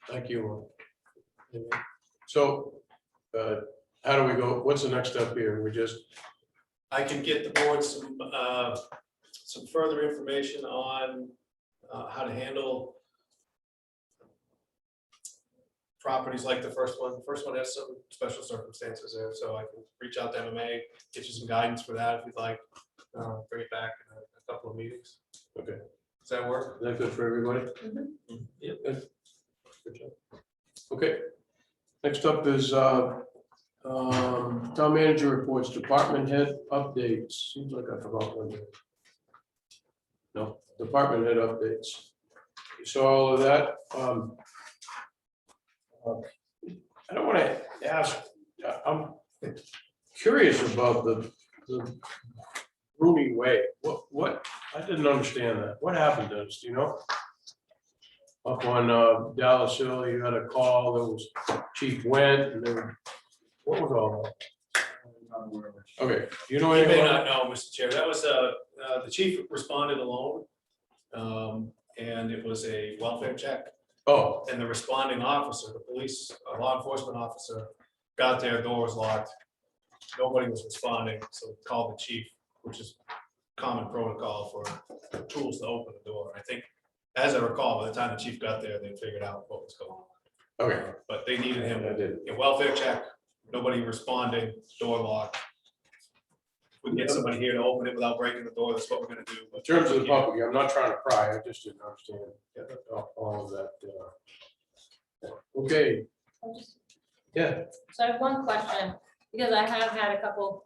S3: Thank you. So, how do we go? What's the next step here? We just,
S2: I can get the board some further information on how to handle properties like the first one. The first one has some special circumstances there, so I can reach out to MMA, get you some guidance for that if you'd like. Bring it back in a couple of meetings.
S3: okay.
S2: Does that work?
S3: Is that good for everybody?
S2: Yep.
S3: Good. Good job. Okay. Next up is town manager reports, department head updates. Seems like I forgot one. No, department head updates. You saw all of that. I don't want to ask, I'm curious about the Rooney Way. What, I didn't understand that. What happened to us, do you know? Up on Dallas Hill, you had a call, there was Chief went, and then, what was all that? Okay, you know
S2: You
S3: anything
S2: may
S3: about
S2: not know, Mr. Chair, that was, the chief responded alone. And it was a welfare check,
S3: Oh,
S2: and the responding officer, the police, law enforcement officer, got there, door was locked. Nobody was responding, so called the chief, which is common protocol for tools to open the door. I think, as I recall, by the time the chief got there, they figured out what was going on.
S3: okay.
S2: But they needed him,
S3: I did.
S2: a welfare check, nobody responding, door locked. We can get somebody here to open it without breaking the door, that's what we're gonna do.
S3: In terms of the public, I'm not trying to pry, I just didn't understand all of that. Okay, yeah,
S8: So I have one question, because I have had a couple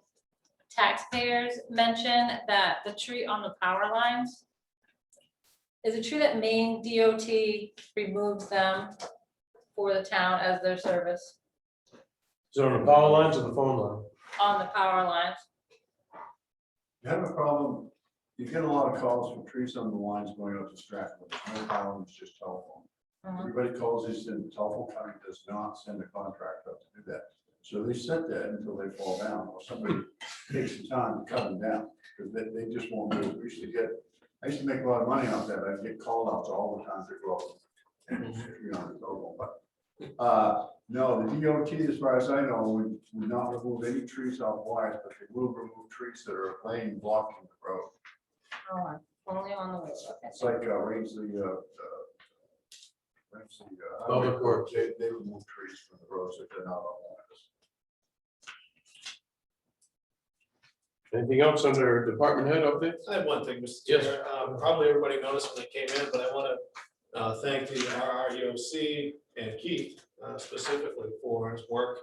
S8: taxpayers mention that the tree on the power lines, is it true that Maine DOT removes them for the town as their service
S3: is it on the power lines or the phone line?
S8: on the power lines?
S5: You have a problem, you get a lot of calls from trees on the lines going out to Stratford, there's no problem, it's just telephone.
S8: Mhm.
S5: Everybody calls these in, telephone company does not send a contract up to do that. So they sit there until they fall down, or somebody takes the time to cut them down, because they just won't do it. We used to get, I used to make a lot of money off that, I'd get call outs all the time to go up and, you know, total, but, no, the DOT, as far as I know, would not remove any trees off wires, but they will remove trees that are laying blocking the road.
S8: Oh, only on the road, okay.
S5: It's like, Rangeley,
S3: Public Works.
S5: they remove trees from the roads if they're not on wires.
S3: Anything else under department head updates?
S2: I have one thing, Mr.
S3: Yes.
S2: Chair. Probably everybody noticed when they came in, but I want to thank the RREOC and Keith specifically for his work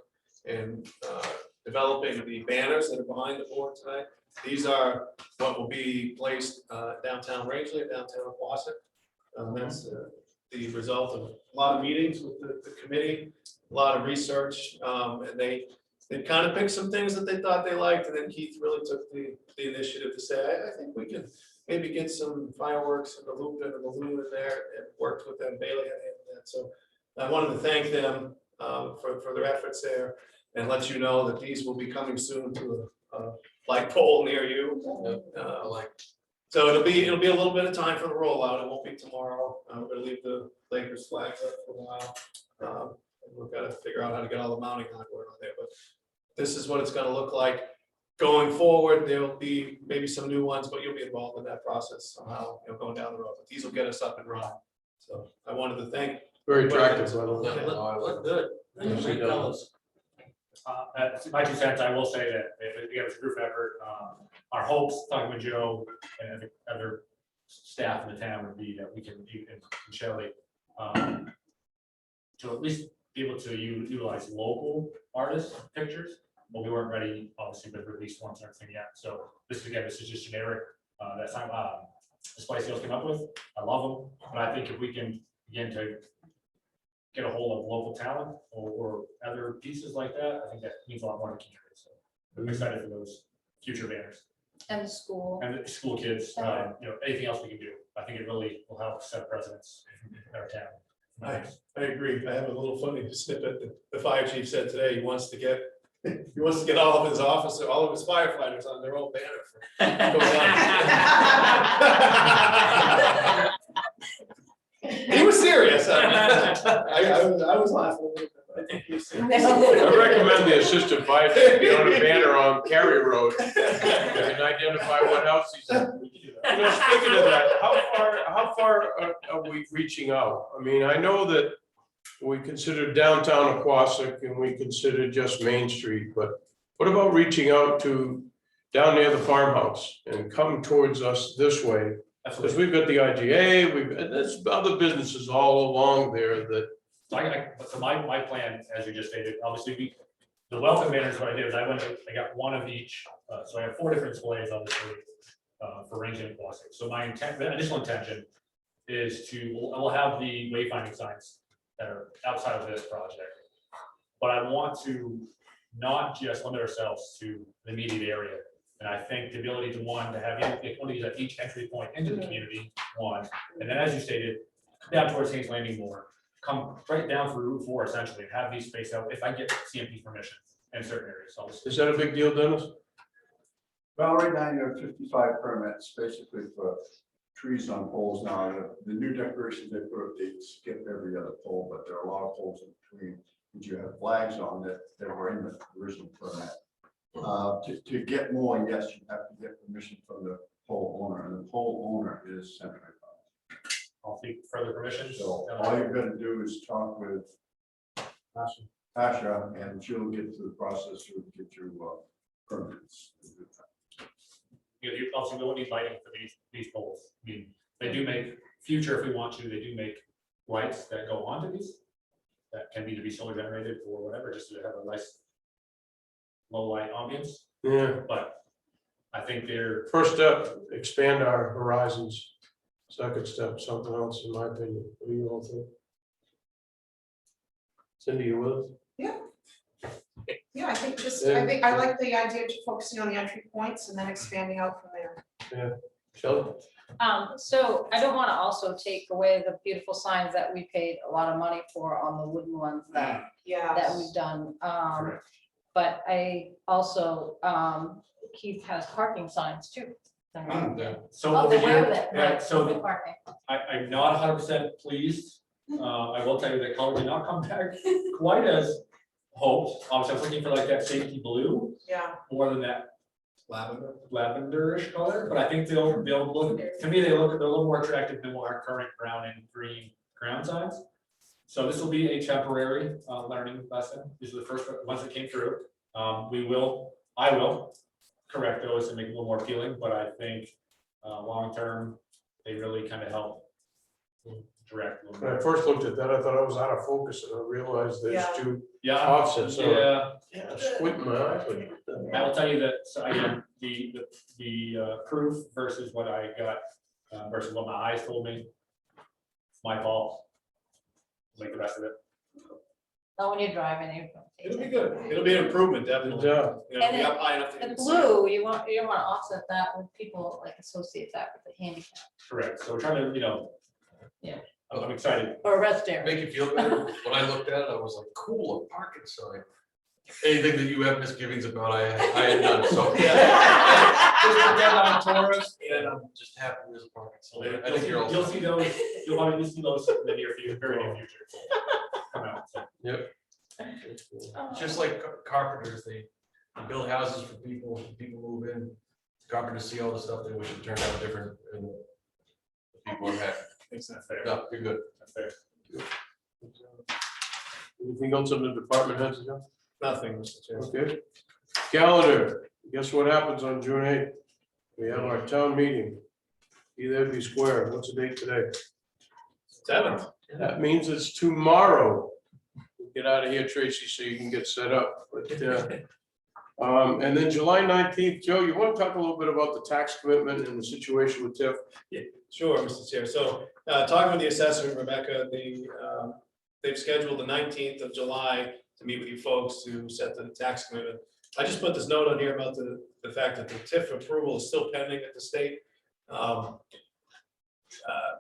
S2: in developing the banners that are behind the board tonight. These are what will be placed downtown Rangeley, downtown Quasit. That's the result of a lot of meetings with the committee, a lot of research, and they kind of picked some things that they thought they liked, and then Keith really took the initiative to say, I think we can maybe get some fireworks and the loop and the balloon in there, and worked with them, Bailey and that. So I wanted to thank them for their efforts there, and let you know that these will be coming soon to a light pole near you. So it'll be a little bit of time for the rollout. It won't be tomorrow. We're gonna leave the Lakers flags up for a while. We've got to figure out how to get all the mounting hardware on there, but this is what it's gonna look like. Going forward, there'll be maybe some new ones, but you'll be involved in that process somehow, going down the road. But these will get us up and running. So I wanted to thank.
S3: Very attractive, by the way.
S10: Yeah, look good.
S3: Yes,
S10: Great
S3: it does.
S10: colors.
S6: My 2 cents, I will say that if it was a group effort, our hopes, talking with Joe and the other staff in the town would be that we can, and Shelley, to at least be able to utilize local artists' pictures, but we weren't ready, obviously, with release forms and everything yet. So this is just generic, that time, Display Sales came up with. I love them, but I think if we can begin to get a hold of local talent or other pieces like that, I think that means a lot more to the community. So I'm excited for those future banners
S8: And the school.
S6: and the school kids, anything else we can do. I think it really will help set precedents in our town.
S2: I agree. I have a little funny snippet that the fire chief said today. He wants to get all of his officers, all of his firefighters on their own banner. He was serious. I was laughing a little bit. I think he was serious.
S3: I recommend the assistant fire chief be on a banner on Cary Road and identify what house he's in. Speaking of that, how far are we reaching out? I mean, I know that we consider downtown Aquasic and we consider just Main Street, but what about reaching out to down near the farmhouse and come towards us this way? Because we've got the IGA, and there's other businesses all along there that.
S6: So my plan, as you just stated, obviously, the welcome banners, what I did is I got one of each, so I have 4 different displays, obviously, for Rangeley and Quasit. So my initial intention is we'll have the wayfinding signs that are outside of this project. But I want to not just limit ourselves to the immediate area. And I think the ability to one, to have one of these at each entry point into the community, one, and then as you stated, come down towards Hayes Landing more, come right down through Route 4 essentially, and have these spaced out if I get CMP permission in certain areas. So
S3: Is that a big deal, Dennis?
S5: Well, right now you have 55 permits basically for trees on poles now. The new decorations they put up, they skip every other pole, but there are a lot of poles in between. And you have flags on that were in the original permit. To get more, yes, you have to get permission from the pole owner, and the pole owner is Century Fox.
S6: I'll seek further permission.
S5: So all you're gonna do is talk with Asha, and she'll get to the process to get you permits.
S6: You also don't need lighting for these poles. I mean, they do make future, if we want to, they do make lights that go onto these. That can either be solar generated or whatever, just to have a nice low light ambience.
S3: Yeah.
S6: But I think they're,
S3: First step, expand our horizons. Second step, something else, in my opinion. What do you all think? Cindy, you with us?
S4: Yeah, I think
S3: Yeah.
S4: I like the idea of focusing on the entry points and then expanding out from there.
S3: Yeah. Shelley?
S8: So I don't want to also take away the beautiful signs that we paid a lot of money for on the wooden ones that we've done. But I also, Keith has parking signs too.
S6: so
S8: Oh,
S6: over
S8: the way
S6: here,
S8: with it,
S6: yeah,
S8: right,
S6: so
S8: the
S6: the-
S8: parking.
S6: I'm not 100% pleased. I will tell you that color did not come back quite as hoped. Obviously, I was looking for like that safety blue
S4: Yeah.
S6: more than that lavenderish color, but I think they'll look, to me, they're a little more attractive than our current brown and green ground signs. So this will be a temporary learning lesson. These are the first ones that came through. I will correct those and make it a little more appealing, but I think long-term, they really kind of help direct. a little
S3: When I
S6: more.
S3: first looked at that, I thought I was out of focus, and I realized there's two
S6: Yeah.
S3: offsets. So
S6: Yeah.
S3: squint my eye.
S6: I will tell you that, so again, the proof versus what I got, versus what my eyes told me, it's my fault. Like the rest of it.
S8: Not when you're driving.
S2: It'll be good. It'll be an improvement, definitely.
S3: Good job.
S2: You know, be up high enough to
S8: The
S2: even see.
S8: blue, you don't want to offset that with people like associate that with the handicap
S6: Correct. So we're trying to,
S8: Yeah.
S6: I'm excited.
S8: or rest area.
S9: Make you feel better. When I looked at it, I was like, cool, a parking sign. Anything that you have misgivings about, I had none, so. Just put that on Taurus, and I'm just happy there's a parking sign. I think you're all.
S6: You'll see those, you'll want to see those in the near future, very near future. Come out, so.
S9: Yep. Just like carpenters, they build houses for people move in. Carpenters see all the stuff they wish it turned out different, and the people are happy.
S6: It's not fair.
S9: No, you're good.
S6: That's fair.
S3: Anything else on the department heads? Jeff?
S2: Nothing, Mr. Chair.
S3: Okay. Calendar, guess what happens on June 8th? We have our town meeting. Be there, be square. What's the date today?
S2: 7th.
S3: That means it's tomorrow. Get out of here, Tracy, so you can get set up. But, and then July 19th, Joe, you want to talk a little bit about the tax commitment and the situation with TIF?
S2: Sure, Mr. Chair. So, talking with the assessor, Rebecca, they've scheduled the 19th of July to meet with you folks to set the tax commitment. I just put this note on here about the fact that the TIF approval is still pending at the state.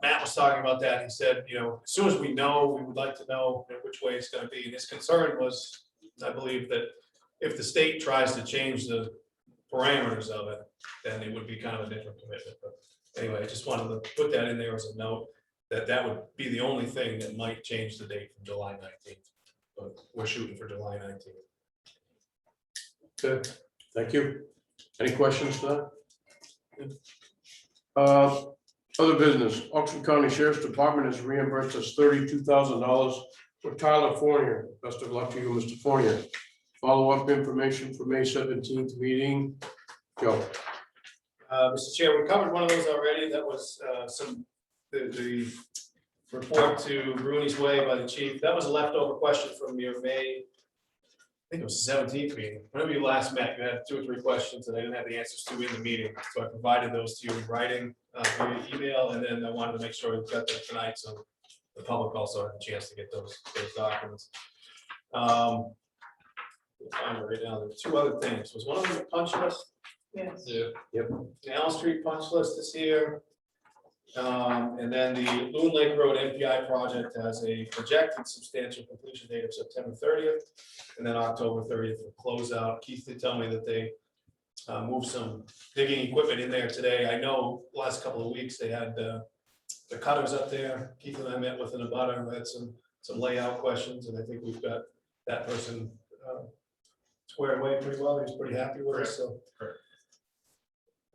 S2: Matt was talking about that. He said, you know, as soon as we know, we would like to know which way it's going to be. And his concern was, I believe, that if the state tries to change the parameters of it, then it would be kind of a different commitment. But anyway, I just wanted to put that in there as a note, that would be the only thing that might change the date from July 19th. But we're shooting for July 19th.
S3: Good, thank you. Any questions for that? Other business, Oxford County Sheriff's Department has reimbursed us $32,000 for Tyler Fournier. Best of luck to you, Mr. Fournier. Follow-up information for May 17th meeting. Joe.
S2: Mr. Chair, we covered one of those already. That was the report to Bruni's Way by the chief. That was a leftover question from your May, I think it was the 17th meeting. Whenever you last met, you had 2 or 3 questions and I didn't have the answers to in the meeting. So I provided those to you in writing via email, and then I wanted to make sure we got them tonight. So the public also had a chance to get those documents. Find it right now, there's two other things, was one of them a punch list?
S4: Yes.
S9: Yeah.
S2: The Elm Street punch list is here. And then the Loon Lake Road NPI project has a projected substantial completion date of September 30th. And then October 30th for closeout. Keith did tell me that they moved some digging equipment in there today. I know last couple of weeks they had the cutters up there. Keith and I met with an abutter, we had some layout questions, and I think we've got that person squared away pretty well. He's pretty happy with us, so.
S6: Correct.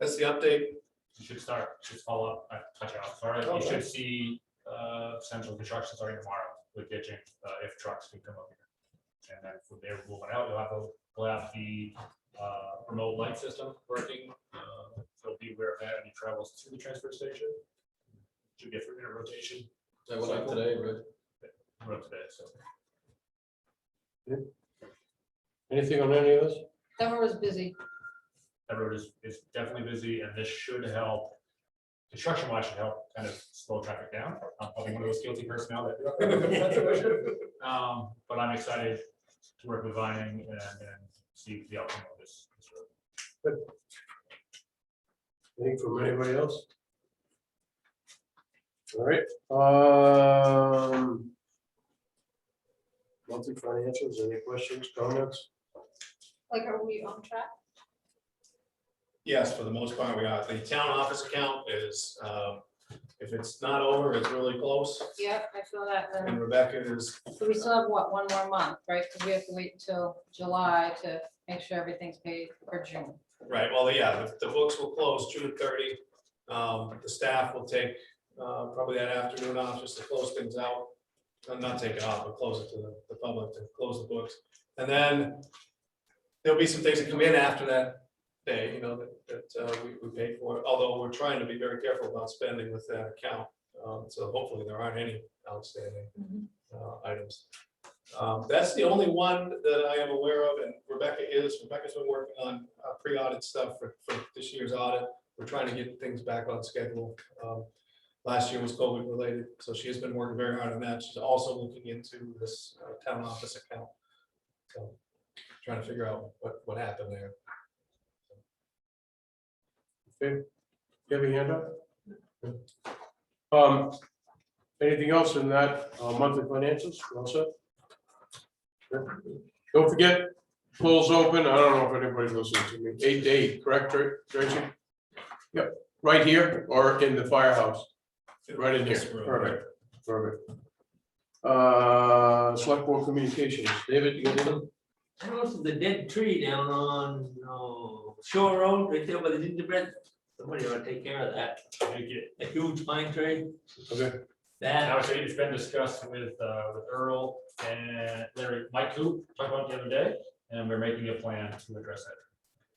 S2: That's the update.
S6: You should follow up, touch out, sorry, you should see, central construction starting tomorrow with ditching, if trucks can come up here. And then from there, moving out, we'll have the, remote light system working, so be aware of that, any travels to the transfer station. Should get in a rotation.
S9: That went up today, right?
S6: We're up today, so.
S3: Anything on any of this?
S8: Summer was busy.
S6: That road is definitely busy, and this should help. Construction wise should help kind of slow traffic down. I'm probably one of those guilty personnel that. But I'm excited to work with Vining and see the outcome of this road.
S3: Anything from anybody else? All right. Monthly financials, any questions, comments?
S8: Like, are we on track?
S2: Yes, for the most part, we are. The town office account is, if it's not over, it's really close.
S8: Yep, I feel that
S2: And
S8: then.
S2: Rebecca is,
S8: So we still have what, one more month, right? Because we have to wait until July to make sure everything's paid for June.
S2: right, well, yeah, the books will close June 30. The staff will take probably that afternoon off just to close things out. Not take it off, but close it to the public to close the books. And then there'll be some things that come in after that day, you know, that we paid for, although we're trying to be very careful about spending with that account. So hopefully there aren't any outstanding items. That's the only one that I am aware of, and Rebecca's been working on pre-audit stuff for this year's audit. We're trying to get things back on schedule. Last year was COVID related, so she has been working very hard on that. She's also looking into this town office account. So trying to figure out what happened there.
S3: Okay, you have a hand up? Anything else in that monthly financials? All set? Okay. Don't forget, polls open. I don't know if anybody's listening to me. 8 to 8, correct, Tracy? Yep, right here or in the firehouse? Right in here. Perfect, perfect. Select board communications. David, you got anything?
S10: I noticed the dead tree down on Shore Road, right there by the gingerbread. Somebody ought to take care of that.
S6: Make it.
S10: A huge pine tree.
S3: Okay.
S6: Now,
S10: That,
S6: it's been discussed with Earl and Larry, Mike Coop, talked about it the other day, and we're making a plan to address that.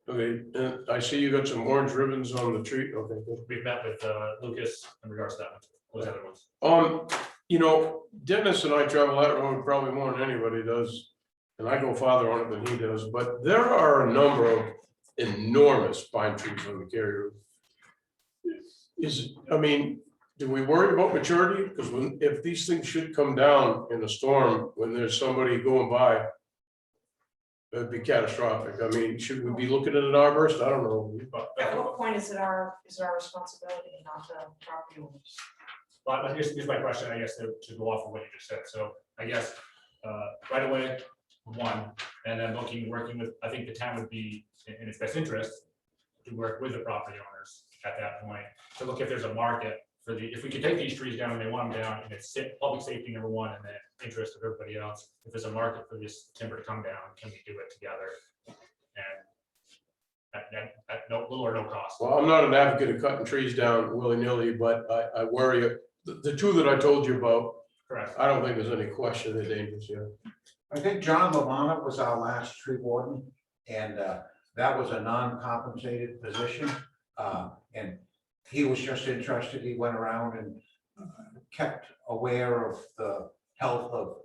S3: Okay, I see you got some orange ribbons on the tree. Okay, good.
S6: We've met with Lucas in regards to that, those other ones.
S3: You know, Dennis and I travel that road probably more than anybody does. And I go farther on it than he does, but there are a number of enormous pine trees on the carrier. I mean, do we worry about maturity? Because if these things should come down in a storm, when there's somebody going by, that'd be catastrophic. I mean, should we be looking at an arborist? I don't know.
S4: At what point is it our responsibility, not the property owners?
S6: But here's my question, I guess, to go off of what you just said. So I guess right away, one, and then working with, I think the town would be in its best interest to work with the property owners at that point, to look if there's a market for if we could take these trees down and they want them down, and it's public safety number one and the interest of everybody else, if there's a market for this timber to come down, can we do it together? And at no little or no cost.
S3: Well, I'm not an advocate of cutting trees down willy-nilly, but I worry, the two that I told you about,
S6: Correct.
S3: I don't think there's any question they're dangerous, yeah.
S12: I think John Lamana was our last tree warden, and that was a non-compensated position. And he was just interested, he went around and kept aware of the health of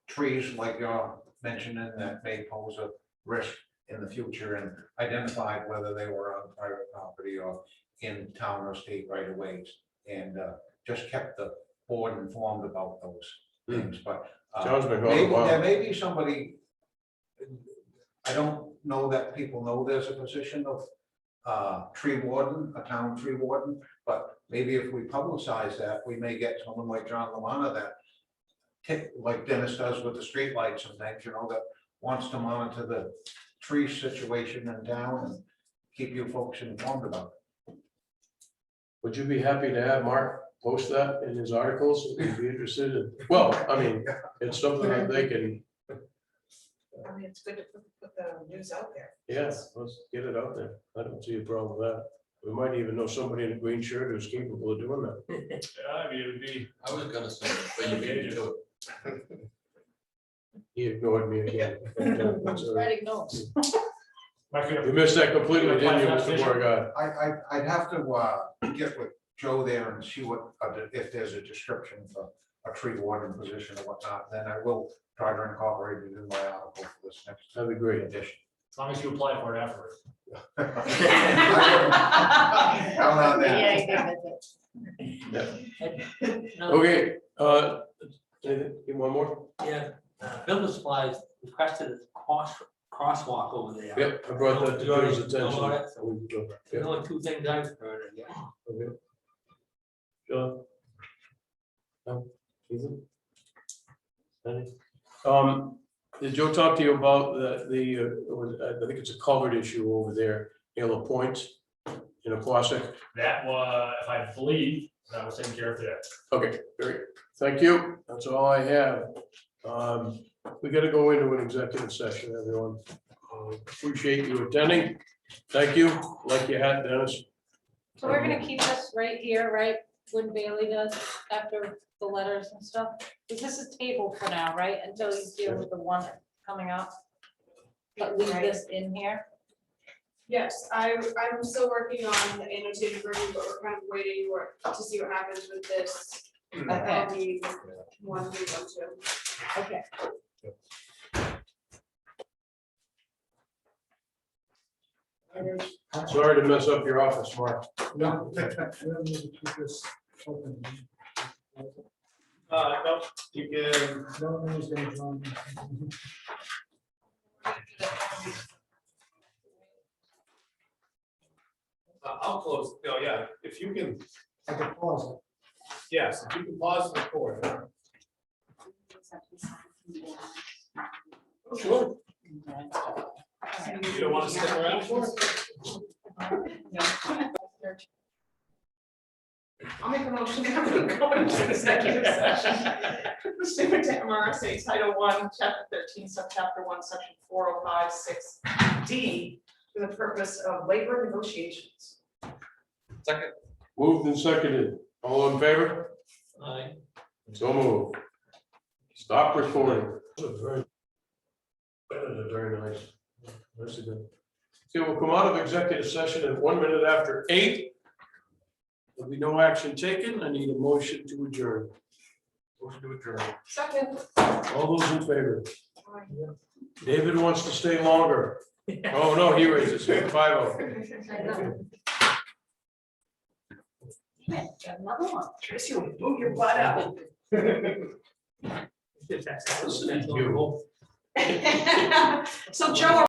S12: trees like you're mentioning that may pose a risk in the future, and identified whether they were on private property or in town or state right of ways, and just kept the board informed about those things, but.
S3: John's been going a
S12: Maybe,
S3: while.
S12: there may be somebody, I don't know that people know there's a position of tree warden, a town tree warden, but maybe if we publicize that, we may get someone like John Lamana that like Dennis does with the streetlights and things, you know, that wants to monitor the tree situation in town and keep you folks informed about it.
S3: Would you be happy to have Mark post that in his articles? Would you be interested in, well, I mean, it's something that they can,
S4: I mean, it's good to put the news out there.
S3: yes, let's get it out there. I don't see a problem with that. We might even know somebody in a green shirt who's capable of doing that.
S6: Yeah, I mean, it would be.
S9: I was gonna say, but you beat me to it.
S3: He ignored me again. That's all right.
S8: Writing notes.
S3: You missed that completely, didn't you, Mr. Morgan?
S12: I'd have to get with Joe there and see what, if there's a description for a tree warden position or whatnot, then I will try to incorporate it in my article for this next.
S3: That'd be great.
S12: Edition.
S6: As long as you apply for it afterwards.
S12: Count on that.
S8: Yeah, he did it.
S10: No,
S3: Okay, one more?
S10: yeah, building supplies requested a crosswalk over there.
S3: Yep, I brought that to
S10: You already
S3: Joe's
S10: know
S3: attention.
S10: about it? The
S3: Yep,
S10: only two things I've heard, I guess.
S3: okay. John? No, Ethan? Any? Did Joe talk to you about I think it's a culvert issue over there, Yellow Point in Aquasic?
S6: That was, if I believe, that was taken care of today.
S3: Okay, great. Thank you. That's all I have. We gotta go into an executive session, everyone. Appreciate you attending. Thank you. Like you had, Dennis.
S8: So we're gonna keep this right here, right, when Bailey does after the letters and stuff? Because this is tabled for now, right, until you deal with the one coming up? But leave this in here?
S13: Yes, I'm still working on the annotated version, but we're kind of waiting to see what happens with this. That'll be one we go to.
S8: Okay.
S3: Sorry to mess up your office, Mark.
S2: No. No, you can. I'll close, no, yeah, if you can. I can pause it. Yes, if you can pause the record. Sure. You don't want to stick around for it?
S4: I'll make a motion that we go into executive session. Pursuant to MRSA Title I, Chapter 13, Subchapter 1, Section 4056D, for the purpose of labor negotiations.
S9: Second.
S3: Moved and seconded. All in favor?
S10: Aye.
S3: So moved. Stop recording. Very nice. Nicely done. Okay, we'll come out of executive session at 1 minute after 8. There'll be no action taken. I need a motion to adjourn. Motion to adjourn.
S4: Second.
S3: All those in favor? David wants to stay longer. Oh, no, he raises it. 5-0.
S8: Got another one.
S4: Tracy will boot your butt out.
S3: Thank you.
S4: So Joe,